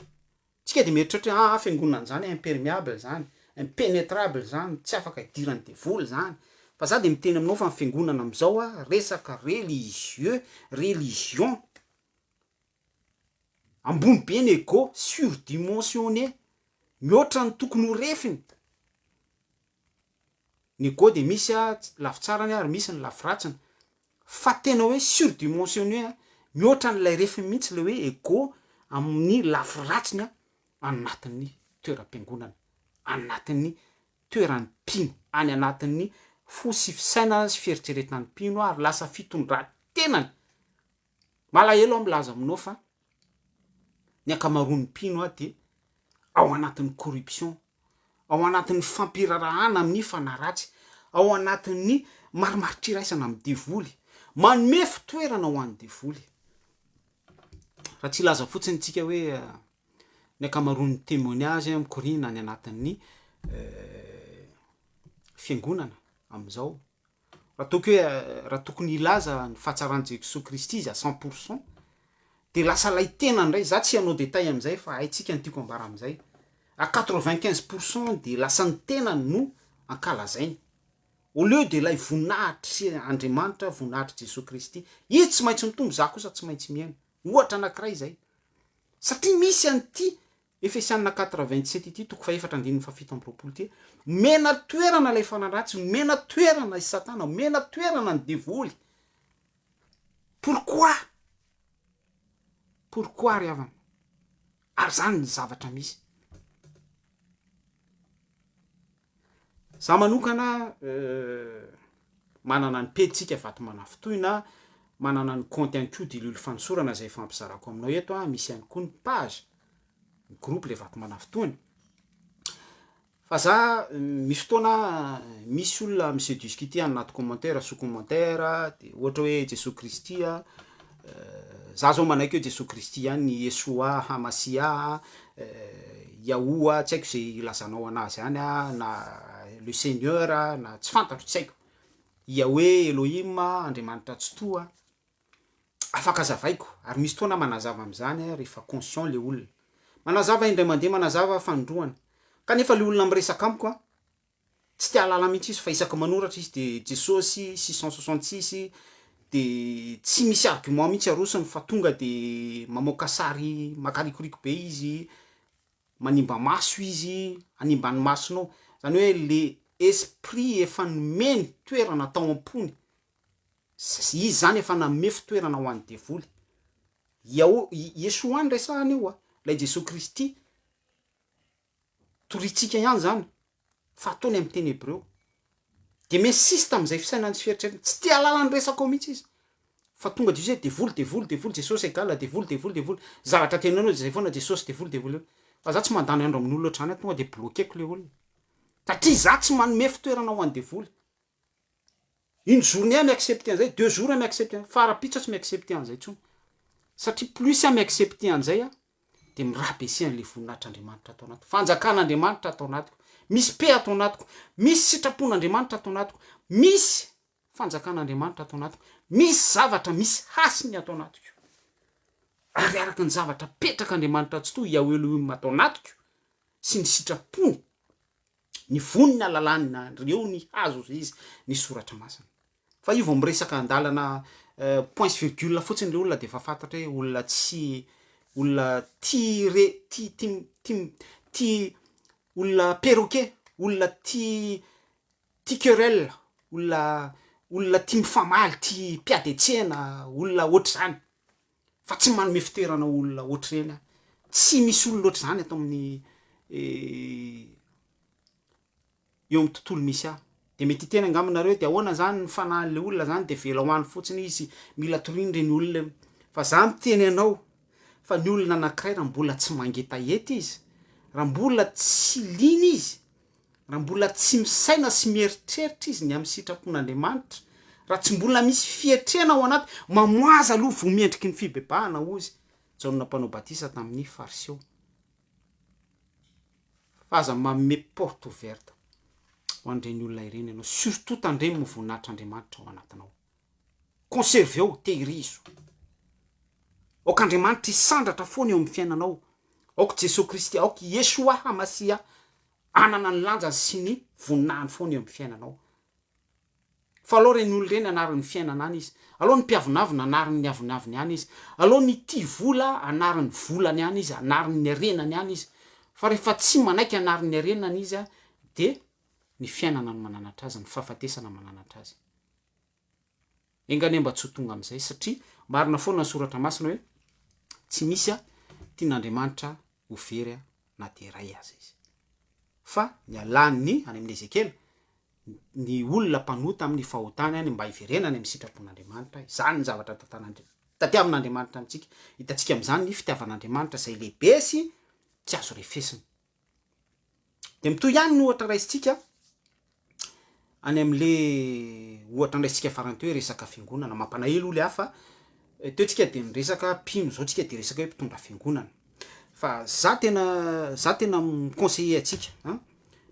Tsika de mieritreritra fiangonana zany imperméable zany, impénétrable zany, tsy afaka idiran'ny devoly zany. Fa za de miteny aminao fa ny fiangonana am'izao resaka religieux, religion ambony be ny ego, surdimensionné, mihoatra ny tokony ho refiny. ny go de misy lafitsarany ary misy ny lafiratsiny fa tena hoe surdimensionné mihoatra n'lay refa mihitsy le hoe ego amin'ny lafiratsiny anatin'ny toeram-piangonana anatin'ny toeran'ny mpino any anatin'ny fo sy fisaina sy fieritreretan'ny mpino ary lasa fitondran-tenany malahelo aho milaza aminao fa ny akamaroan'ny mpino de ao anatin'ny corruption ao anatin'ny fampirarahana amin'ny fanaratsy ao anatin'ny marimaritry-raisana amin'ny devoly manome fitoerana ho an'ny devoly raha tsy laza fotsiny tsika hoe ny akamaroan'ny témoignage mikorina ny anatin'ny fiangonana am'izao raha tokony ilaza ny fahatsarany Jesosy Kristy izy à 100% de lasa lay tena ndray za tsy hanao détail am'izay fa haitsika ny tiako ambara am'izay à 95% de lasa ny tenany no ankalazainy au lieu de lay voninahitry Andriamanitra voninahitry Jesosy Kristy izy tsy maintsy mitombo za kosa tsy maintsy miaina ohatra anankiray zay satria misy an'ity Efesianina 4:27 ity toko faefatra andininy fafito amby roapolo ty mena toerana lay fanaratsy mena toerana i Satana mena toerana ny devoly pourquoi ry havana ary zany ny zavatra misy za manokana manana ny peditsika vato manafitoina manana ny compte en code ilolo fanosorana zay fampizarako aminao eto misy ihany koa ny page ny groupe le vato manafitoina fa za misy fotoana misy olona misediscuter anaty commentaire sous commentaire de ohatra hoe Jesosy Kristy za zao manaiky hoe Jesosy Kristy ihany Yeshua Hamasia Yahoua tsy haiko zay ilazanao anazy ihany na le Seigneur na tsy fantatro tsy haiko Yahweh Elohim Andriamanitra tsy toa afaka zavaiko ary misy fotoana manazava am'izany rehefa conscient le olona manazava indray mandeha manazava fandroana kanefa le olona miresaka amiko tsy tia alala mihitsy izy fa isaka manoratra izy de Jesosy 666 de tsy misy argument mihitsy arosony fa tonga de mamoaka sary makarikoriko be izy manimba maso izy animba ny masonao zany hoe le esprit efa nomeny toerana tao am-pony izy zany efa nanome fitoerana ho an'ny devoly Yeshua ny resahany io lay Jesosy Kristy toritsika ihany zany fa ataony amin'ny teny hébreu de mesisy tam'izay fisainany sy fieritreretany tsy tia alala ny resako mihitsy izy fa tonga de izy devoly Jesosy égale devoly zavatra tenanao zay foana Jesosy devoly fa za tsy mandany andro amin'olo ohatrany tonga de bloqueko le olona satria za tsy manome fitoerana ho an'ny devoly une journée mi-accepter an'izay 2 jours mi-accepter farapitso tsy mi-accepter an'izay tsony satria plus mi-accepter an'izay de mirabesi an'le voninahitr'Andriamanitra atao anatiko fanjakan'Andriamanitra atao anatiko misy pe atao anatiko misy sitrapon'Andriamanitra atao anatiko misy fanjakan'Andriamanitra atao anatiko misy zavatra misy hasiny atao anatiko ary araky ny zavatra petrak'Andriamanitra tsy toy Yahweh Elohim atao anatiko sy ny sitrapony ny voniny alalany reo ny hazo izy ny soratra masina fa io vao miresaka andalana point virgule fotsiny le olona de fa fantatra hoe olona tsy olona ti olona perroquet olona ti querelle olona ti mifamaly ti piady etsena olona ohatr'izany fa tsy manome fitoerana olona ohatr'ireny tsy misy olona ohatr'izany atao amin'ny eo amin'ny tontolo misy de mety tena angaminareo de ahoana zany ny fanahin'le olona zany de vela hoany fotsiny izy mila torindreny olona fa za miteny anao fa ny olona anankiray raha mbola tsy mangetahety izy raha mbola tsy liny izy raha mbola tsy misaina sy mieritreritra izy ny amin'ny sitrapon'Andriamanitra raha tsy mbola misy fietrena ao anaty mamoaza aloha vo miendriky ny fibebahana ozy Jaona mpanao batisa tamin'ny fariseo faza manome porte ouverte ho andreny olona ireny ianao surtout tandremo voninahitr'Andriamanitra ao anatinao conserve eo tehirizo aok'Andriamanitra isandratra foana eo amin'ny fiainanao aoko Jesosy Kristy aoko Yeshua Hamasia anana ny lanjany sy ny voninahiny foana eo amin'ny fiainanao fa aloha reny olo reny anarin'ny fiainana any izy aloha ny mpiavonavina anarin'ny avonaviny any izy aloha ny tia vola anarin'ny volany any izy anarin'ny arenany any izy fa rehefa tsy manaiky anarin'ny arenany izy de ny fiainana ny mananatra azy, ny fahafatesana mananatra azy. Engane mba tsy ho tonga am'izay satria marina foana ny soratra masina hoe tsy misy a tian'Andriamanitra ho very a na de ray aza izy. Fa ny alany any amin'ny Ezekela ny olona mpanota amin'ny fahotany any mba hiverenany amin'ny sitrapon'Andriamanitra, izany ny zavatra tatiavin'Andriamanitra amintsika. Hitantsika am'izany ny fitiavan'Andriamanitra izay lehibe sy tsy azo refesina. De mitoy ihany ny ohatra raisitsika any am'le ohatra andraisitsika farany teo hoe resaka fiangonana, mampalahelo olo hafa teo tsika de niresaka mpino, zao tsika de resaka hoe mpitondra fiangonana. Fa za tena miconseiller atsika,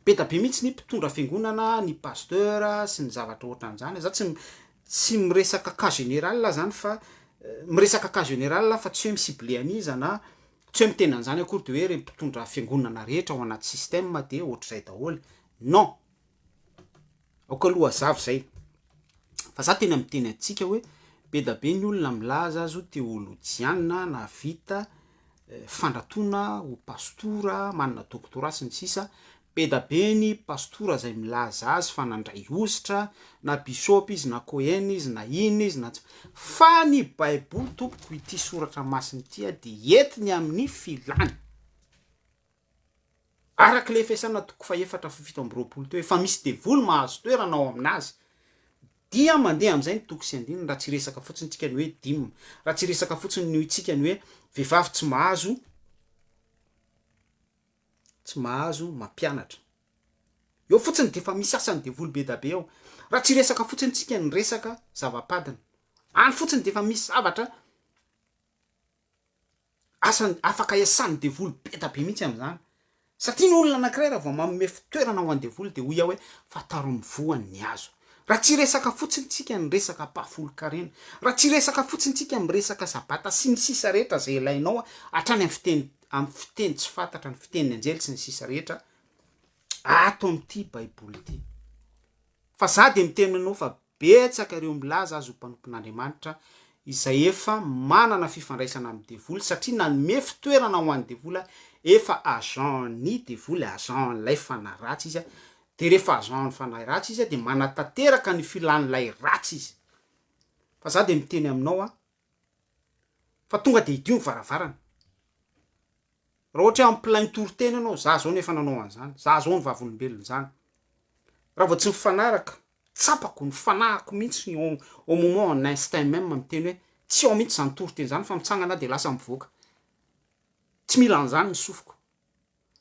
be da be mihitsy ny mpitondra fiangonana, ny pasteur sy ny zavatra ohatran'izany. Za tsy miresaka cas général zany fa miresaka cas général fa tsy hoe misibile aniza na tsy hoe mitena an'izany akory de hoe mpitondra fiangonana rehetra ao anaty système de ohatr'izay daholo. Non. Aoka aloha azavy zay. Fa za tena miteny atsika hoe be da be ny olona milaza azo te olo jianina na vita fandratona ho pastora, manana doktora sy ny sisa. Be da be ny pastora zay milaza azy fa nandray ositra na bisopy izy na kohen izy na ino izy na fa ny Baiboly tompoko ity soratra masiny ity de entiny amin'ny filany. Araka le fiasana toko fa 7:20 teo efa misy devoly mahazo toerana ao aminazy. Dia mandeha am'izay ny toko sy andininy raha tsy resaka fotsiny tsika ny hoe dimy, raha tsy resaka fotsiny ny tsika ny hoe vehivavy tsy mahazo mampianatra. Eo fotsiny de fa misy asany devoly be da be ao. Raha tsy resaka fotsiny tsika ny resaka zavapadana. Any fotsiny de fa misy zavatra asany afaka iasany devoly be da be mihitsy am'izany. Satria ny olona anankiray raha vao manome fitoerana ho an'ny devoly de hoy hoe fataro mivoany ny azo. Raha tsy resaka fotsiny tsika ny resaka pafolo-karena, raha tsy resaka fotsiny tsika ny resaka sabata sy ny sisa rehetra zay ilainao hatrany amin'ny fiteny tsy fantatra, ny fiteny anjely sy ny sisa rehetra ato amin'ity Baiboly ity. Fa za de miteny anao fa betsaka ireo milaza azo mpanompon'Andriamanitra izay efa manana fifandraisana amin'ny devoly satria nanome fitoerana ho an'ny devoly efa agent ny devoly, agent lay fanahy ratsy izy de rehefa agent ny fanahy ratsy izy de manatanteraka ny filan'ilay ratsy izy. Fa za de miteny aminao fa tonga de idio ny varavarana. Raha ohatra amin'ny plein tour-teny anao, za zao nefa nanao an'izany, za zao ny vavolombelona zany. Raha vao tsy mifanaraka, tsapako ny fanahiko mihitsy au moment en instinct même miteny hoe tsy ao mihitsy zany tour-teny zany fa mitsangana de lasa mivoaka. Tsy mila an'izany ny sofiko.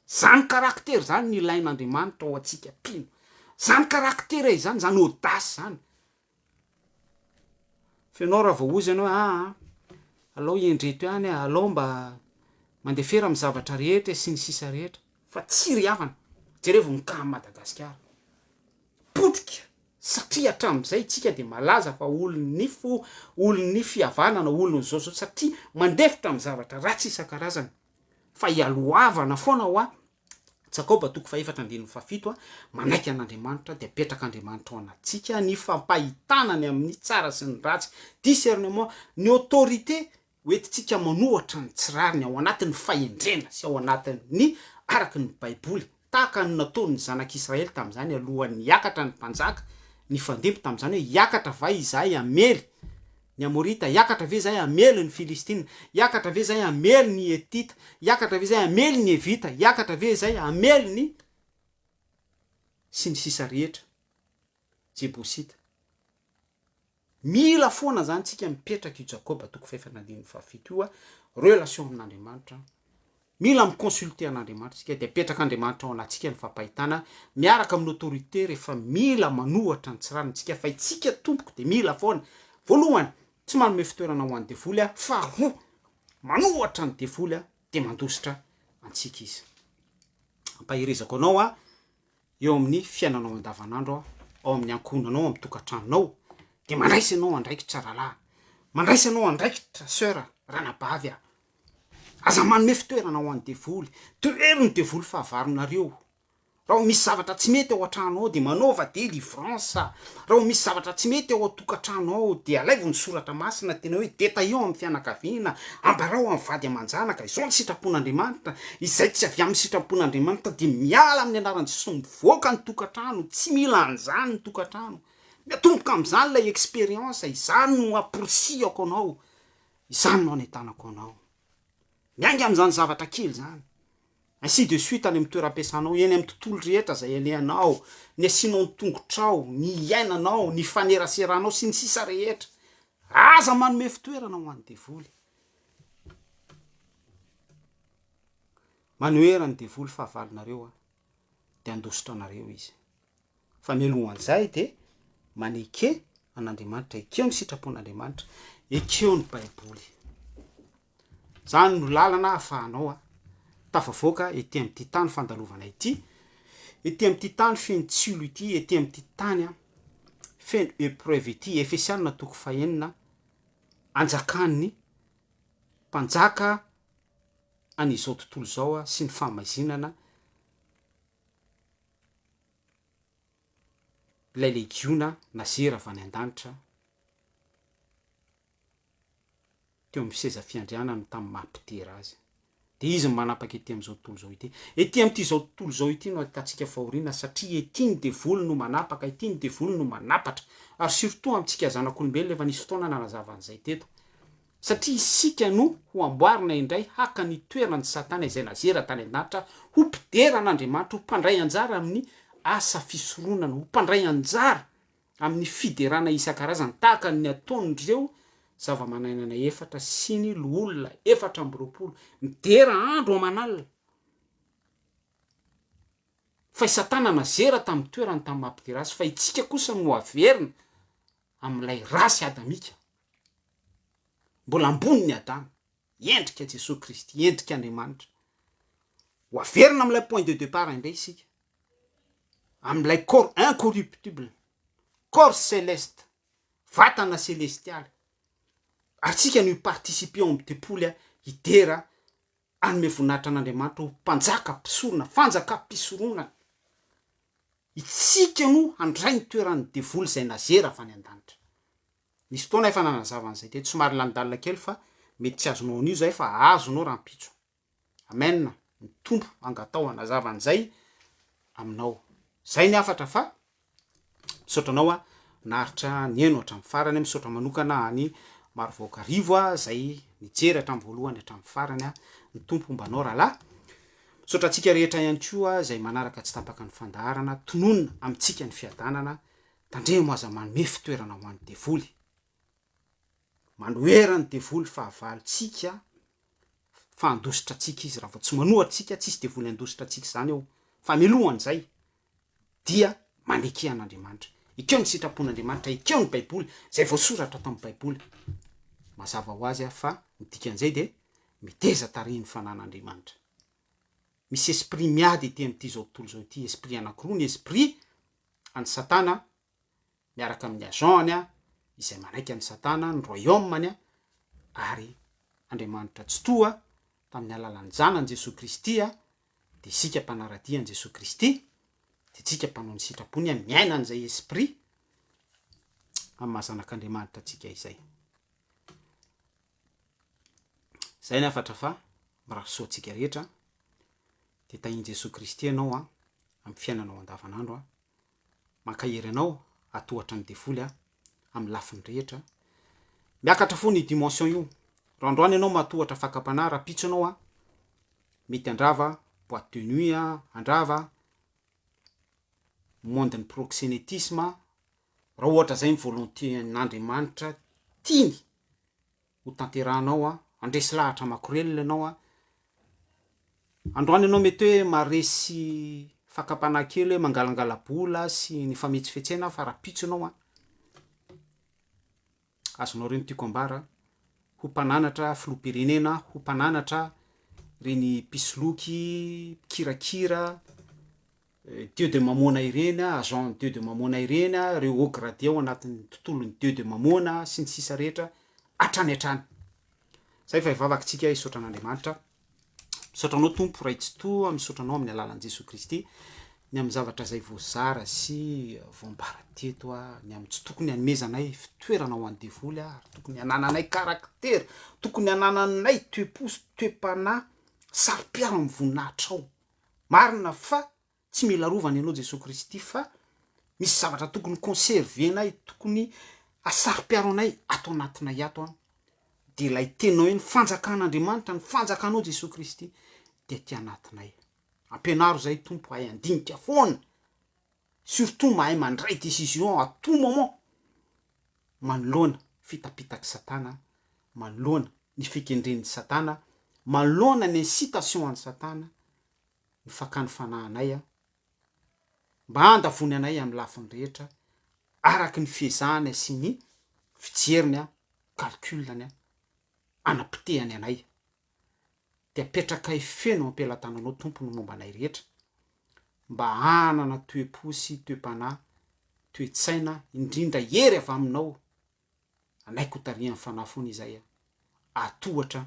Zany karaktery zany ny ilain'Andriamanitra ao atsika mpino. Zany karaktery zany, zany audace zany. Fenao raha vao ozy ianao alao iendreto ihany, alao mba mandefera amin'ny zavatra rehetra sy ny sisa rehetra. Fa tsy ry havana. Jereo voninkahy Madagasikara. Potika. Satria hatram'izay tsika de malaza fa olon'ny fihavanana, olon'ny zao satria mandefitra amin'ny zavatra ratsy isan-karazany. Fa ialoavana foana ho Jakoba 4:7 manaiky an'Andriamanitra de apetrak'Andriamanitra ao anatsika ny fampahitanany amin'ny tsara sy ny ratsy, discernement, ny autorité hoentitsika manohatra ny tsirariny ao anatin'ny fahendrena sy ao anatin'ny araky ny Baiboly, tahaka ny nataon'ny zanak'Israely tam'izany alohan'ny hiakatra ny mpanjaka, ny fandimby tam'izany hoe hiakatra va izahay amely ny Amorita, hiakatra ve zay amely ny Filistina, hiakatra ve zay amely ny Etita, hiakatra ve zay amely ny Evita, hiakatra ve zay amely ny sy ny sisa rehetra Jebosita. Mila foana zany tsika mipetraka io Jakoba 4:7 relation amin'Andriamanitra. Mila miconsulter an'Andriamanitra tsika de apetraka Andriamanitra ao anatsika ny fampahitana miaraka amin'ny autorité rehefa mila manohatra ny tsirariny tsika fa itsika tompoko de mila foana. Voalohany tsy manome fitoerana ho an'ny devoly fa roa manohatra ny devoly de mandositra antsika izy. Ampahirezako anao eo amin'ny fiainanao andavanandro ao amin'ny ankonanao amin'ny tokantranonao de mandraisa anao andraikitra rahalahy, mandraisa anao andraikitra sœur ranabavy aza manome fitoerana ho an'ny devoly, toeriny devoly fahavaronareo raha misy zavatra tsy mety ao an-trano ao de manaova délivrance, raha misy zavatra tsy mety ao an-tokantrano ao de alaivo ny soratra masina tena hoe détaillons amin'ny fianakaviana, ambarao amin'ny vady aman-janaka, izao ny sitrapon'Andriamanitra, izay tsy avy amin'ny sitrapon'Andriamanitra de miala amin'ny anaran'ny Jesosy, mivoaka ny tokantrano, tsy mila an'izany ny tokantrano, miatomboka am'izany lay expérience, izany no apirisiako anao, izany no anetanako anao, mianga am'izany zavatra kely zany, ainsi de suite any amin'ny toeram-piasanao, eny amin'ny tontolo rehetra zay alehanao, ny asianao ny tongotrao, ny iainanao, ny faneraseranao sy ny sisa rehetra, aza manome fitoerana ho an'ny devoly. Manoera ny devoly fahavalonareo de andositra anareo izy. Fa mialohan'izay de maneke an'Andriamanitra, ekeo ny sitrapon'Andriamanitra, ekeo ny baiboly. Zany no lalana ahafahanao tafavoaka ety amin'ity tany fandalovana ity, ety amin'ity tany feno tsilo ity, ety amin'ity tany feno épreuve ity. Efesianina 4:9, anjakan'ny mpanjaka an'izao tontolo zao sy ny famaizinana lay legiona nazera avy any an-danitra teo amin'ny seza fiandrianana tamin'ny mahampitera azy. De izy manapaka ety am'izao tontolo zao ity. Ety amin'ity zao tontolo zao ity no ahitantsika fahoriana, satria ety ny devoly no manapaka, ety ny devoly no manapatra. Ary surtout amintsika zanak'olombelona efa nisy fotoana nanazava an'izay teto. Satria isika no ho amboarina indray haka ny toerany Satana izay nazera tany an-danitra, ho mpidera an'Andriamanitra, ho mpandray anjara amin'ny asa fisoronana, ho mpandray anjara amin'ny fiderana isan-karazany tahaka ny ataon'ireo zava-manainana efatra sy ny loholona 420 midera andro aman'alina. Fa i Satana nazera tamin'ny toerany tamin'ny mahampidera azy, fa itsika kosa no averina amin'ilay rasy adamika. Mbola ambony ny Adama, endrika Jesosy Kristy, endrika Andriamanitra. Ho averina amin'ilay point de départ indray isika, amin'ilay corps incorruptible, corps céleste, vatana célestialy. Ary tsika no participer amin'ny tempoly hidera anome voninahitra an'Andriamanitra ho mpanjaka mpisorona, fanjaka mpisoronana. Itsika no handray ny toeran'ny devoly zay nazera avy any an-danitra. Nisy fotoana efa nanazava an'izay teto, somary landalina kely fa mety tsy azonao an'io zay fa azonao rampitso. Amen. Ny tompo angatao hanazava an'izay aminao. Zay ny afatra fa misaotra anao naharitra ny eno hatramin'ny farany, misaotra manokana any Marivoaka Rivo zay nijery hatramin'ny voalohany hatramin'ny farany, ny tompo mbanao rahalahy. Misaotra antsika rehetra ihany koa zay manaraka tsy tapaka ny fandaharana, tononona amintsika ny fiadanana, tandremo aza manome fitoerana ho an'ny devoly. Manoera ny devoly fahavalontsika, fa andositra tsika izy, raha vao tsy manohatsika tsisy devoly andositra tsika zany eo. Fa milohan'izay dia maneke an'Andriamanitra, ekeo ny sitrapon'Andriamanitra, ekeo ny baiboly zay voasoratra tamin'ny baiboly. Mazava ho azy fa midikan'izay de miteza tariny fanan'Andriamanitra. Misy esprit miady ety amin'ity zao tontolo zao ity, esprit anankiroa, ny esprit an'ny Satana miaraka amin'ny agent-ny izay manaiky an'ny Satana, ny royaume-ny ary Andriamanitra tsy toa tamin'ny alalan'ny zanany Jesosy Kristy de isika mpanaradia an'i Jesosy Kristy, de tsika mpanao ny sitrapony miaina an'izay esprit amin'ny mahazanak'Andriamanitra tsika izay. Zay ny afatra fa mirasoa tsika rehetra, de tahin Jesosy Kristy anao amin'ny fiainanao andavanandro, mankahery anao atohatra ny devoly amin'ny lafiny rehetra. Miakatra foana io dimension io. Raha androany ianao matohatra fakapanahy, rapitso anao mety andrava boîte de nuit, andrava monde ny proxénétisme, raha ohatra zay ny volonté n'Andriamanitra tiany ho tanterahanao, andresy lahatra makorelina anao. Androany ianao mety hoe maresy fakapanahy kely, mangalangala-bola sy ny fametsifetsena, fa rapitso anao azonao reny tiako ambara, ho mpananatra filoham-pirenena, ho mpananatra reny pisoloky, kirakira, dieu de mamona ireny, agent dieu de mamona ireny, reo haut gradé ao anatin'ny tontolon'ny dieu de mamona sy ny sisa rehetra, hatrany hatrany. Zay fa ivavakintsika hisaotra an'Andriamanitra. Misaotra anao tompo ray tsy toa, misaotra anao amin'ny alalan'i Jesosy Kristy. ny amin'ny zavatra zay voazara sy voambara teto ny amin'ny tsy tokony hanomezanay fitoerana ho an'ny devoly ary tokony hanananay karaktera, tokony hanananay toe-posy toe-panahy saro-piaro amin'ny voninahitra ao. Marina fa tsy mila rovany ianao Jesosy Kristy fa misy zavatra tokony conservenay, tokony asaro-piaro anay ato anatinay ato de lay tenao ny fanjakan'Andriamanitra, ny fanjakanao Jesosy Kristy de ty anatinay. Ampianaro zay tompo hay andinika foana, surtout mahay mandray décision à tout moment, manoloana fitapitaky Satana, manoloana ny fikendren'ny Satana, manoloana ny incitation an'ny Satana, ny fakany fanahinay mba handavony anay amin'ny lafiny rehetra araky ny fiezahany sy ny fijeriny calculany anapitehany anay. De apetrakay feno ampelantananao tompony momba anay rehetra mba hanana toe-posy toe-panahy toe-tsaina indrindra hery avy aminao. Anay kotarian'ny fanahy foana izay atohatra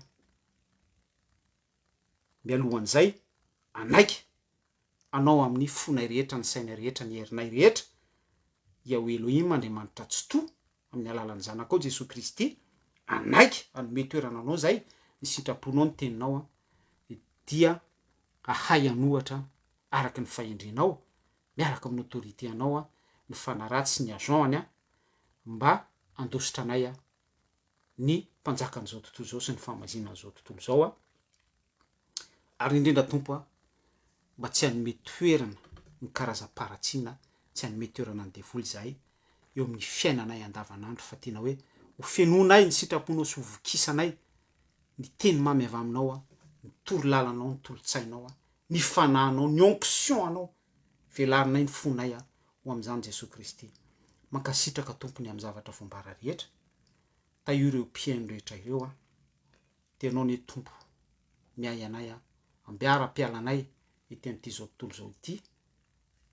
mialohan'izay anaiky anao amin'ny fonay rehetra, ny sainay rehetra, ny herinay rehetra ia Elohim Andriamanitra tsy to amin'ny alalan'ny zanakao Jesosy Kristy anaiky anome toerana anao zay ny sitraponao ny teninao dia ahay anohatra araky ny fahendrenao miaraka amin'ny autorité anao ny fanaratsy ny agent-ny mba andositra anay ny mpanjakan'izao tontolo zao sy ny famazinan'izao tontolo zao ary indrindra tompo mba tsy hanome toerana ny karazam-paratsiana, tsy hanome toerana ny devoly zahay eo amin'ny fiainanay andavanandro fa tena hoe ho fenonay ny sitraponao sy hovokisanay ny teny mamy avy aminao ny toro-lalanao, ny tolo-tsainao ny fanahinao, ny onction anao velarinay ny fonay ho amin'izany Jesosy Kristy. Mankasitraka tompony amin'ny zavatra voambara rehetra ta io ireo mpiaino rehetra ireo tenao ny tompo miay anay ambiara-pialanay ety amin'ity zao tontolo zao ity,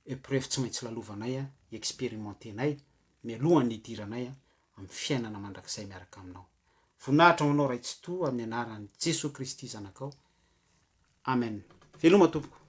épreuve tsy maintsy lalovanay expérimentenay mialohan'ny idiranay amin'ny fiainana mandrakizay miaraka aminao. Voninahitra aminao ray tsy to amin'ny anaran'ny Jesosy Kristy zanakao. Amen. Veloma tompoko.